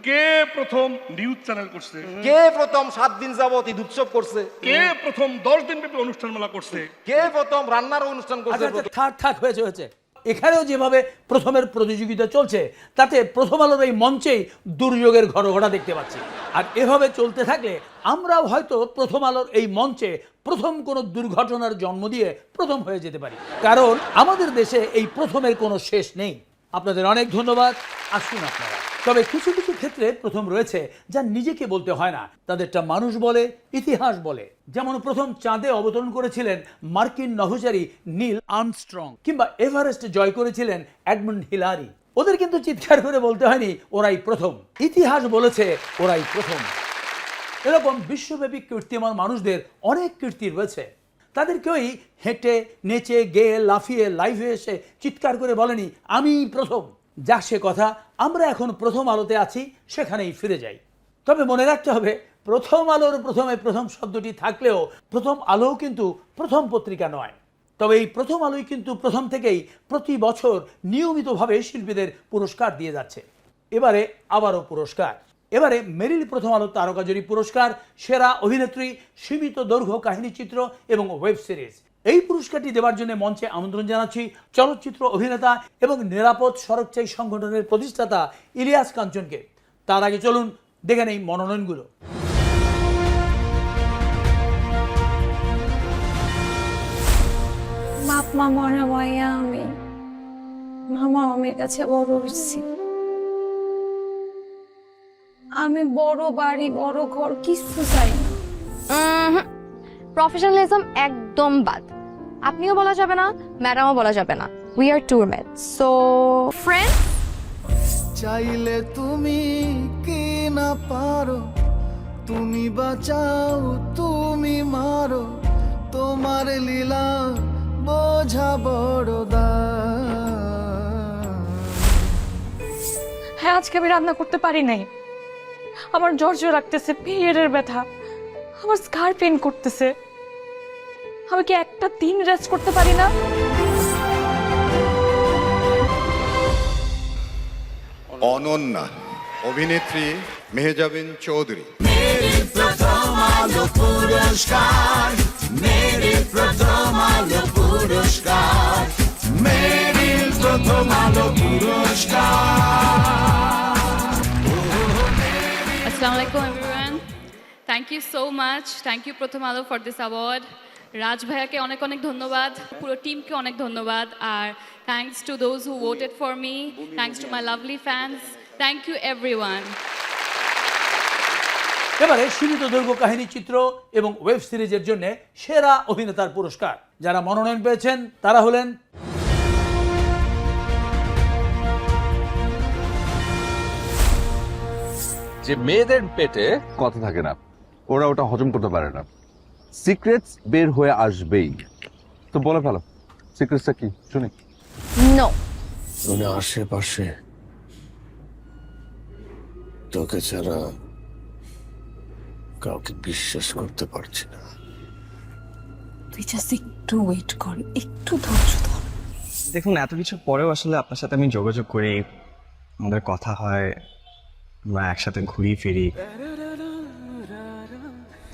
কে প্রথম নিউজ চ্যানেল করছে, কে প্রথম 7 দিন যাবত ঈদ উৎসব করছে, কে প্রথম 10 দিন ব্যাপী অনুষ্ঠান মেলা করছে, কে প্রথম রান্নার অনুষ্ঠান করছে। থাক হয়েছে। এখানেও যেভাবে প্রথমের প্রতিযোগিতা চলছে, তাতে প্রথম আলোর এই মঞ্চেই দুর্যোগের ঘটঘটা দেখতে পাচ্ছি। আর এভাবে চলতে থাকলে আমরাও হয়তো প্রথম আলোর এই মঞ্চে প্রথম কোনো দুর্ঘটনার জন্ম দিয়ে প্রথম হয়ে যেতে পারি, কারণ আমাদের দেশে এই প্রথমের কোনো শেষ নেই। আপনাদের অনেক ধন্যবাদ। আসুন আপনারা। তবে কিছু কিছু ক্ষেত্রে প্রথম রয়েছে যা নিজেকে বলতে হয় না, তাদেরটা মানুষ বলে, ইতিহাস বলে। যেমন প্রথম চাঁদে অবতরণ করেছিলেন মার্কিন নভোচারী নীল আর্মস্ট্রং, কিংবা এভারেস্ট জয় করেছিলেন এডমন্ড হিলারি। ওদের কিন্তু চিৎকার করে বলতে হয়নি ওরাই প্রথম, ইতিহাস বলেছে ওরাই প্রথম। এরকম বিশ্বব্যাপী কীর্তিমান মানুষদের অনেক কীর্তি রয়েছে। তাদের কেউই হেঁটে নেচে গেয়ে লাফিয়ে লাইভে এসে চিৎকার করে বলেনি আমি প্রথম। যা সে কথা, আমরা এখন প্রথম আলোতে আছি, সেখানেই ফিরে যাই। তবে মনে রাখতে হবে, প্রথম আলোর প্রথমে প্রথম শব্দটি থাকলেও প্রথম আলোও কিন্তু প্রথম পত্রিকা নয়। তবে এই প্রথম আলোই কিন্তু প্রথম থেকেই প্রতি বছর নিয়মিতভাবে শিল্পীদের পুরস্কার দিয়ে যাচ্ছে। এবারে আবারও পুরস্কার। এবারে মেরিল প্রথম আলো তারকা জরিপ পুরস্কার সেরা অভিনেত্রী, সীমিত দৈর্ঘ্য কাহিনীচিত্র এবং ওয়েব সিরিজ। এই পুরস্কারটি দেওয়ার জন্য মঞ্চে আমন্ত্রণ জানাচ্ছি চলচ্চিত্র অভিনেতা এবং নিরাপদ সড়কচাই সংগঠনের প্রতিষ্ঠাতা ইলিয়াস কাঞ্চনকে। তার আগে চলুন দেখে নেই মনোনয়নগুলো। বাপ মা মরা মায়া আমি, মামা আমার কাছে বড় হয়েছি। আমি বড় বাড়ি বড় ঘর কিছু চাই না। প্রফেশনালিজম একদম বাদ। আপনিও বলা যাবে না, ম্যাডামও বলা যাবে না। We are tour mates, so friend. চাইলে তুমি কি না পারো, তুমি বাঁচাও তুমি মারো, তোমার লীলা বোঝা বড় হ্যাঁ, আজকে আমি রান্না করতে পারি নাই। আমার জ্বর লাগতেছে, পিরিয়ডের ব্যথা, আমার স্কার পেন করতেছে। আমি কি একটা দিন রেস্ট করতে পারি না? অনন্যা, অভিনেত্রী মেহজাবিন চৌধুরী। প্রথম আলো পুরস্কার, মেরি প্রথম আলো পুরস্কার, মেরি প্রথম আলো পুরস্কার। Assalamu alaikum everyone. Thank you so much. Thank you Prothom Alo for this award. রাজ ভাইয়াকে অনেক অনেক ধন্যবাদ, পুরো টিমকে অনেক ধন্যবাদ, আর thanks to those who voted for me, thanks to my lovely fans, thank you everyone. এবারে সীমিত দৈর্ঘ্য কাহিনী চিত্র এবং ওয়েব সিরিজের জন্য সেরা অভিনেতার পুরস্কার যারা মনোনয়ন পেয়েছেন তারা হলেন যে মেয়েদের পেটে কথা থাকে না, ওরা ওটা হজম করতে পারে না, সিক্রেটস বের হয়ে আসবেই। তো বলে ফেলো, সিক্রেটসটা কি শুনি। নো, মানে আশেপাশে তোকে ছাড়া কাউকে বিশ্বাস করতে পারছি না। তুই জাস্ট একটু ওয়েট কর, একটু ধৈর্য ধর। দেখুন, এত কিছুর পরেও আসলে আপনার সাথে আমি যোগাযোগ করি, আমাদের কথা হয়, আমরা একসাথে ঘুরি ফিরি।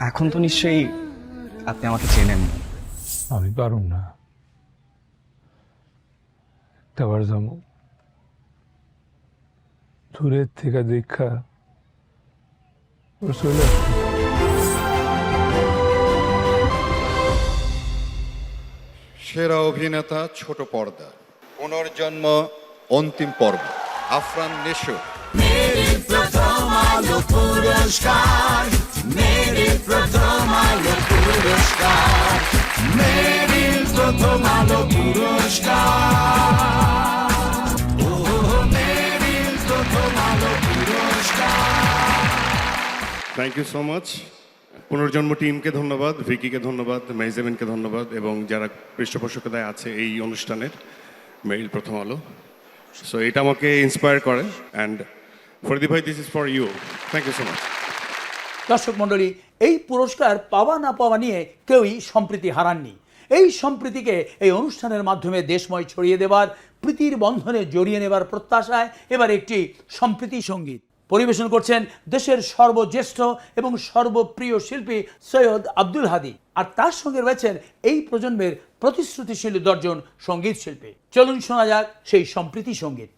এখন তো নিশ্চয়ই আপনি আমাকে চেনেন। আমি পারুম না, একটাবার যাবো দূরের থেকে দেখা চলে। সেরা অভিনেতা ছোট পর্দা, পুনর্জন্ম অন্তিম পর্ব, আফরান নিশো। মেরি প্রথম আলো পুরস্কার, মেরি প্রথম আলো পুরস্কার, মেরি প্রথম আলো পুরস্কার, ও মেরি প্রথম আলো পুরস্কার। Thank you so much. Punorjonmo টিমকে ধন্যবাদ, ভিকিকে ধন্যবাদ, মেহজাবিনকে ধন্যবাদ, এবং যারা পৃষ্ঠপোষকতায় আছে এই অনুষ্ঠানের, মেরিল প্রথম আলো। সো এটা আমাকে ইন্সপায়ার করে। অ্যান্ড ফরিদি ভাই, this is for you. Thank you so much. দর্শক মণ্ডলী, এই পুরস্কার পাওয়া না পাওয়া নিয়ে কেউই সম্প্রীতি হারাননি। এই সম্প্রীতিকে এই অনুষ্ঠানের মাধ্যমে দেশময় ছড়িয়ে দেবার, প্রীতির বন্ধনে জড়িয়ে নেবার প্রত্যাশায় এবার একটি সম্প্রীতি সঙ্গীত পরিবেশন করছেন দেশের সর্বজ্যেষ্ঠ এবং সর্বপ্রিয় শিল্পী সৈয়দ আব্দুল হাদী, আর তার সঙ্গে রয়েছেন এই প্রজন্মের প্রতিশ্রুতিশীল দর্জন সঙ্গীত শিল্পী। চলুন শোনা যাক সেই সম্প্রীতি সঙ্গীত।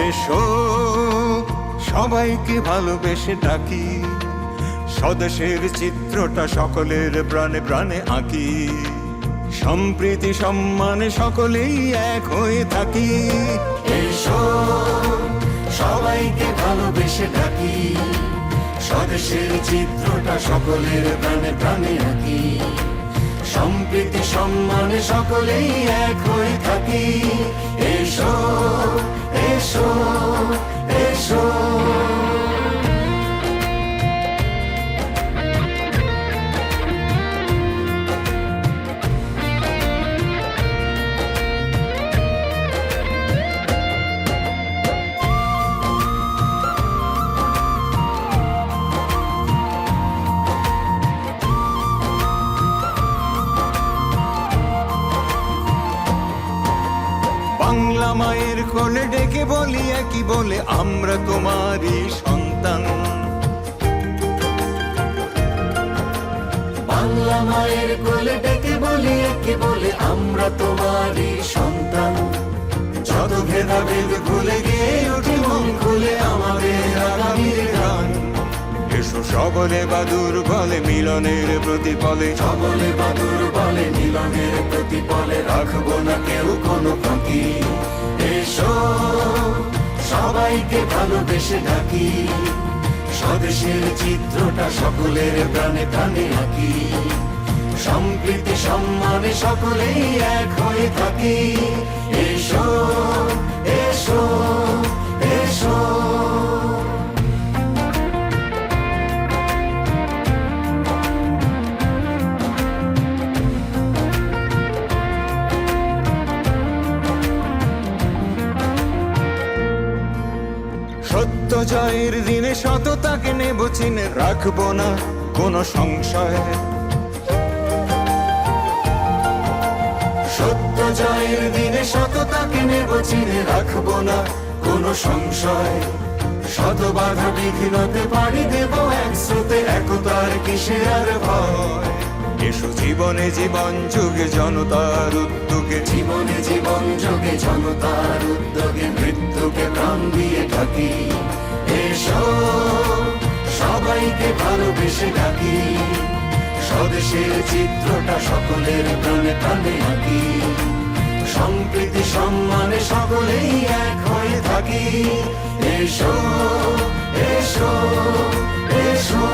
এসো সবাইকে ভালোবেসে ডাকি, স্বদেশের চিত্রটা সকলের প্রাণে প্রাণে আঁকি, সম্প্রীতি সম্মানে সকলেই এক হয়ে থাকি। এসো সবাইকে ভালোবেসে ডাকি, স্বদেশের চিত্রটা সকলের প্রাণে প্রাণে আঁকি, সম্প্রীতি সম্মানে সকলেই এক হয়ে থাকি। এসো এসো এসো। বাংলা মায়ের কোলে ডেকে বলি একই বলে, আমরা তোমারই সন্তান। বাংলা মায়ের কোলে ডেকে বলি একে বলে আমরা তোমারই সন্তান। যত ভেদাভেদ ভুলে গিয়ে উঠি মন খুলে আমাদের আগামীর গান। এসো সকলে বাদুর বলে মিলনের প্রতিফলে, সকলে বাদুর বলে মিলনের প্রতিফলে, রাখবো না কেউ কোনো ফাঁকি। এসো সবাইকে ভালোবেসে ডাকি, স্বদেশের চিত্রটা সকলের প্রাণে প্রাণে আঁকি। সম্প্রীতি সম্মানে সকলেই এক হয়ে থাকি। এসো এসো এসো। সত্য জয়ের দিনে সততাকে নেব চিনে, রাখবো না কোনো সংশয়। সত্য জয়ের দিনে সততাকে নেব চিনে, রাখবো না কোনো সংশয়। শত বাধা বিঘ্নতে পাড়ি দেব এক স্রোতে, একতার কিসে আর ভয়। এসো জীবনে জীবন যুগে জনতার উদ্যোগে, জীবনে জীবন যুগে জনতার উদ্যোগে, মৃত্যুকে প্রাণ দিয়ে থাকি। এসো সবাইকে ভালোবেসে ডাকি, স্বদেশের চিত্রটা সকলের প্রাণে প্রাণে আঁকি। সম্প্রীতি সম্মানে সকলেই এক হয়ে থাকি। এসো এসো এসো।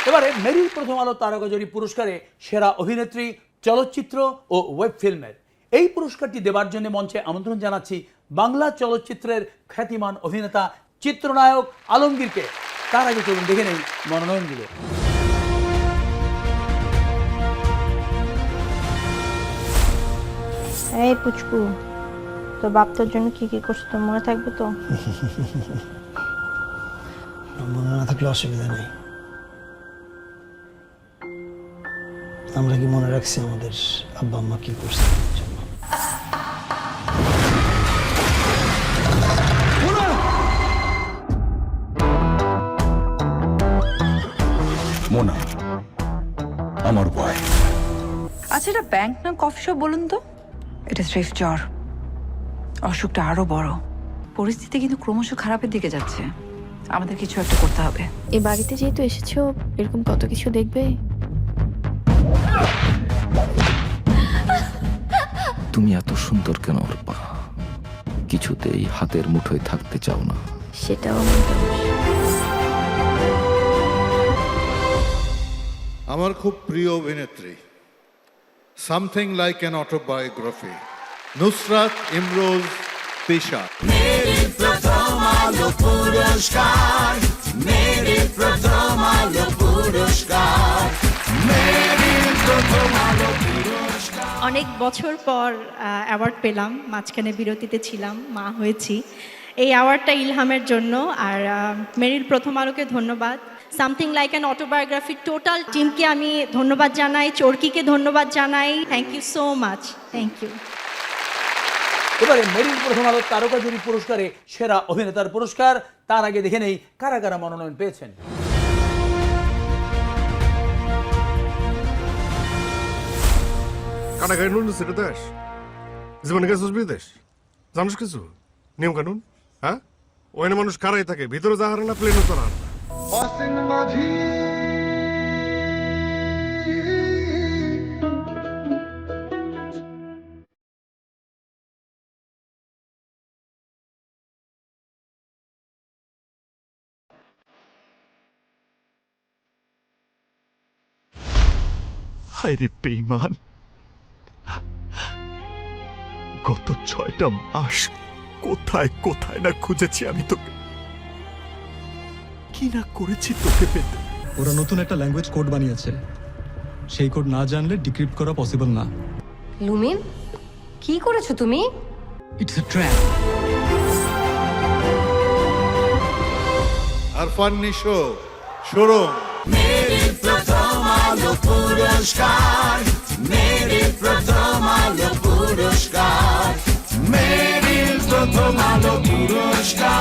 এবারে মেরিল প্রথম আলো তারকা জুরি পুরস্কারে সেরা অভিনেত্রী চলচ্চিত্র ও ওয়েব ফিল্মের এই পুরস্কারটি দেবার জন্য মঞ্চে আমন্ত্রণ জানাচ্ছি বাংলা চলচ্চিত্রের খ্যাতিমান অভিনেতা চিত্রনায়ক আলমগীরকে। তার আগে চলুন দেখে নেই মনোনয়নগুলো। এই পুচকু, তো বাপ তোর জন্য কি কি করছে তো মনে থাকবে তো? মনে না থাকলে অসুবিধা নেই। আমরা কি মনে রাখছি আমাদের আব্বা আম্মা কি করছে আমাদের জন্য? মোনা আমার ভয়। আচ্ছা, এটা ব্যাংক না কফি শপ বলুন তো? এটা স্রেফ জ্বর, অসুখটা আরো বড়। পরিস্থিতি কিন্তু ক্রমশ খারাপের দিকে যাচ্ছে, আমাদের কিছু একটা করতে হবে। এই বাড়িতে যেহেতু এসেছো, এরকম কত কিছু দেখবে। তুমি এত সুন্দর কেন অর্পা? কিছুতেই হাতের মুঠোয় থাকতে চাও না? সেটাও আমার দোষ। আমার খুব প্রিয় অভিনেত্রী, something like an autobiography, Nusrat Imroz Tisha. মেরে প্রথম আলো পুরস্কার, মেরে প্রথম আলো পুরস্কার, মেরে প্রথম আলো পুরস্কার। অনেক বছর পর অ্যাওয়ার্ড পেলাম, মাঝখানে বিরতিতে ছিলাম, মা হয়েছি। এই অ্যাওয়ার্ডটা ইলহামের জন্য, আর মেরিল প্রথম আলোকে ধন্যবাদ, something like an autobiography total টিমকে আমি ধন্যবাদ জানাই, চরকিকে ধন্যবাদ জানাই। Thank you so much, thank you. এবারে মেরিল প্রথম আলো তারকা জুরি পুরস্কারে সেরা অভিনেতার পুরস্কার। তার আগে দেখে নেই কারা কারা মনোনয়ন পেয়েছেন। কাটাকাটি নুন সেটা দেশ জীবনে গেছিস বিদেশ, জানিস কিছু নিয়ম কানুন? হ্যাঁ, ওখানে মানুষ কারাই থাকে, ভিতরে যাহার না প্লেনও চড়ার। হায়রে বেঈমান, গত 6টা মাস কোথায় কোথায় না খুঁজেছি আমি তোকে, কি না করেছি তোকে পেতে। ওরা নতুন একটা ল্যাঙ্গুয়েজ কোড বানিয়েছে, সেই কোড না জানলে ডিক্রিপ্ট করা পসিবল না। লুমিন, কি করেছো তুমি? It's a trap. Arfan Nisho showroom. মেরে প্রথম আলো পুরস্কার, মেরে প্রথম আলো পুরস্কার, মেরে প্রথম আলো পুরস্কার।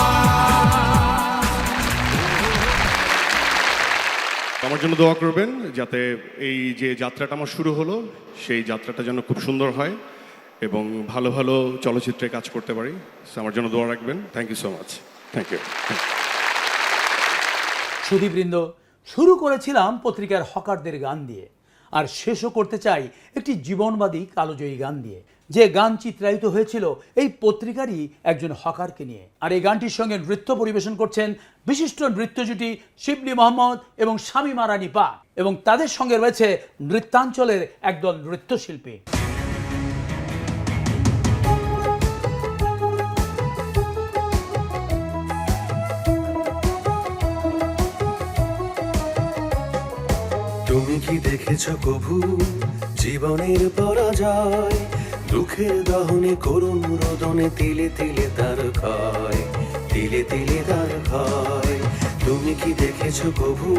আমার জন্য দোয়া করবেন যাতে এই যে যাত্রাটা আমার শুরু হলো সেই যাত্রাটা যেন খুব সুন্দর হয় এবং ভালো ভালো চলচ্চিত্রে কাজ করতে পারি। So, আমার জন্য দোয়া রাখবেন। Thank you so much. Thank you. সুধীবৃন্দ, শুরু করেছিলাম পত্রিকার হকারদের গান দিয়ে, আর শেষও করতে চাই একটি জীবনবাদী কালোজয়ী গান দিয়ে, যে গান চিত্রায়িত হয়েছিল এই পত্রিকারই একজন হকারকে নিয়ে। আর এই গানটির সঙ্গে নৃত্য পরিবেশন করছেন বিশিষ্ট নৃত্য জুটি শিবলি মোহাম্মদ এবং শামীমা রানী পা, এবং তাদের সঙ্গে রয়েছে নৃত্যাঞ্চলের একদল নৃত্যশিল্পী। তুমি কি দেখেছো কভু জীবনের পরাজয়, দুঃখের দহনে করুণ রোদনে তিলে তিলে তার ক্ষয়, তিলে তিলে তার ক্ষয়। তুমি কি দেখেছো কভু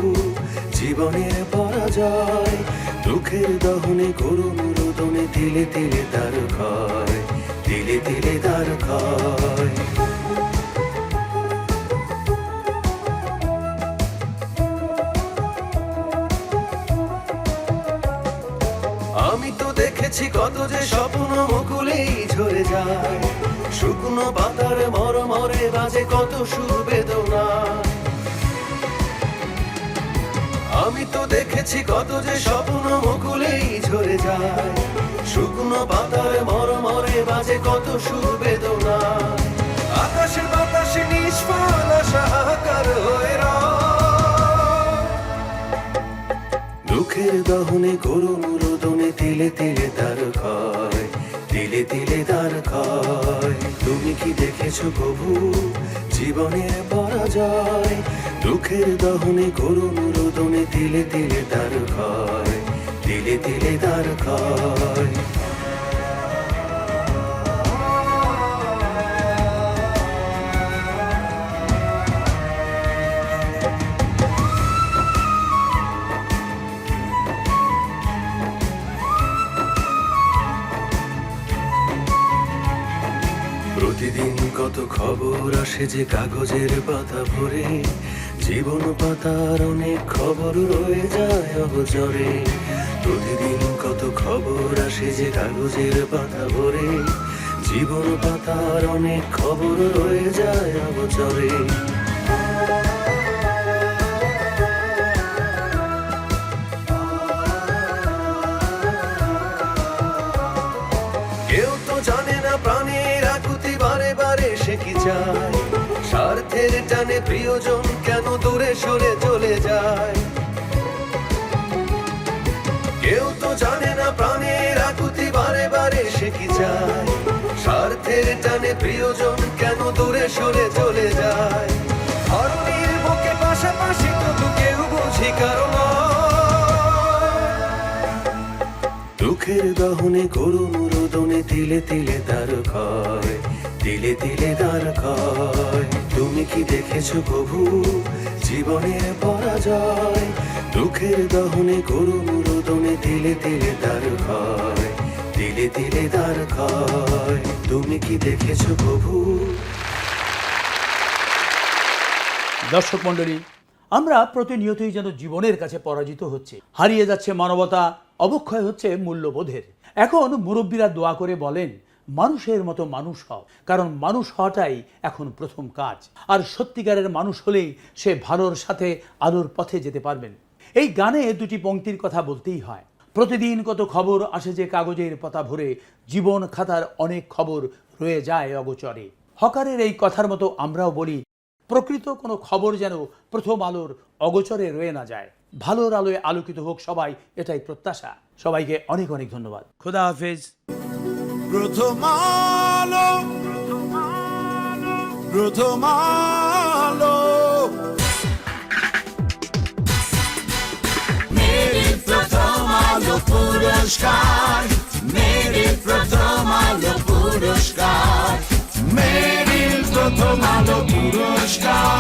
জীবনের পরাজয়, দুঃখের দহনে করুণ রোদনে তিলে তিলে তার ক্ষয়, তিলে তিলে তার ক্ষয়। আমি তো দেখেছি কত যে স্বপ্ন মুকুলেই ঝরে যায়, শুকনো পাতার মরমরে বাজে কত সুর বেদনা। আমি তো দেখেছি কত যে স্বপ্ন মুকুলেই ঝরে যায়, শুকনো পাতার মরমরে বাজে কত সুর বেদনা। আকাশে বাতাসে নিষ্ফল আশাকার হয়ে দুঃখের দহনে করুণ রোদনে তিলে তিলে তার ক্ষয়, তিলে তিলে তার ক্ষয়। তুমি কি দেখেছো কভু জীবনের পরাজয়, দুঃখের দহনে করুণ রোদনে তিলে তিলে তার ক্ষয়, তিলে তিলে তার ক্ষয়। প্রতিদিন কত খবর আসে যে কাগজের পাতা ভরে, জীবন পাতার অনেক খবর রয়ে যায় অগোচরে। প্রতিদিন কত খবর আসে যে কাগজের পাতা ভরে, জীবন পাতার অনেক খবর রয়ে যায় অগোচরে। কেউ তো জানে না প্রাণের আকুতি বারে বারে সে কি চায়, স্বার্থের টানে প্রিয়জন কেন দূরে সরে চলে যায়। কেউ তো জানে না প্রাণের আকুতি বারে বারে সে কি চায়, স্বার্থের টানে প্রিয়জন কেন দূরে সরে চলে যায়। ধরণীর বুকে পাশাপাশি তবু কেউ বুঝি কারণ দুঃখের দহনে করুণ রোদনে তিলে তিলে তার ক্ষয়, তিলে তিলে তার ক্ষয়। তুমি কি দেখেছো কভু জীবনের পরাজয়, দুঃখের দহনে করুণ রোদনে তিলে তিলে তার ক্ষয়, তিলে তিলে তার ক্ষয়। তুমি কি দেখেছো কভু। দর্শক মণ্ডলী, আমরা প্রতিনিয়তই যেন জীবনের কাছে পরাজিত হচ্ছে, হারিয়ে যাচ্ছে মানবতা, অবক্ষয় হচ্ছে মূল্যবোধের। এখন মুরব্বীরা দোয়া করে বলেন মানুষের মতো মানুষ হও, কারণ মানুষ হওয়াটাই এখন প্রথম কাজ। আর সত্যিকারের মানুষ হলেই সে ভালোর সাথে আলোর পথে যেতে পারবেন। এই গানে দুটি পংক্তির কথা বলতেই হয়। প্রতিদিন কত খবর আসে যে কাগজের পাতা ভরে, জীবন খাতার অনেক খবর রয়ে যায় অগোচরে। হকারের এই কথার মতো আমরাও বলি প্রকৃত কোনো খবর যেন প্রথম আলোর অগোচরে রয়ে না যায়। ভালোর আলোয় আলোকিত হোক সবাই, এটাই প্রত্যাশা। সবাইকে অনেক অনেক ধন্যবাদ। খোদা হাফেজ। প্রথম আলো, প্রথম আলো, মেরে প্রথম আলো পুরস্কার, মেরে প্রথম আলো পুরস্কার, মেরে প্রথম আলো পুরস্কার।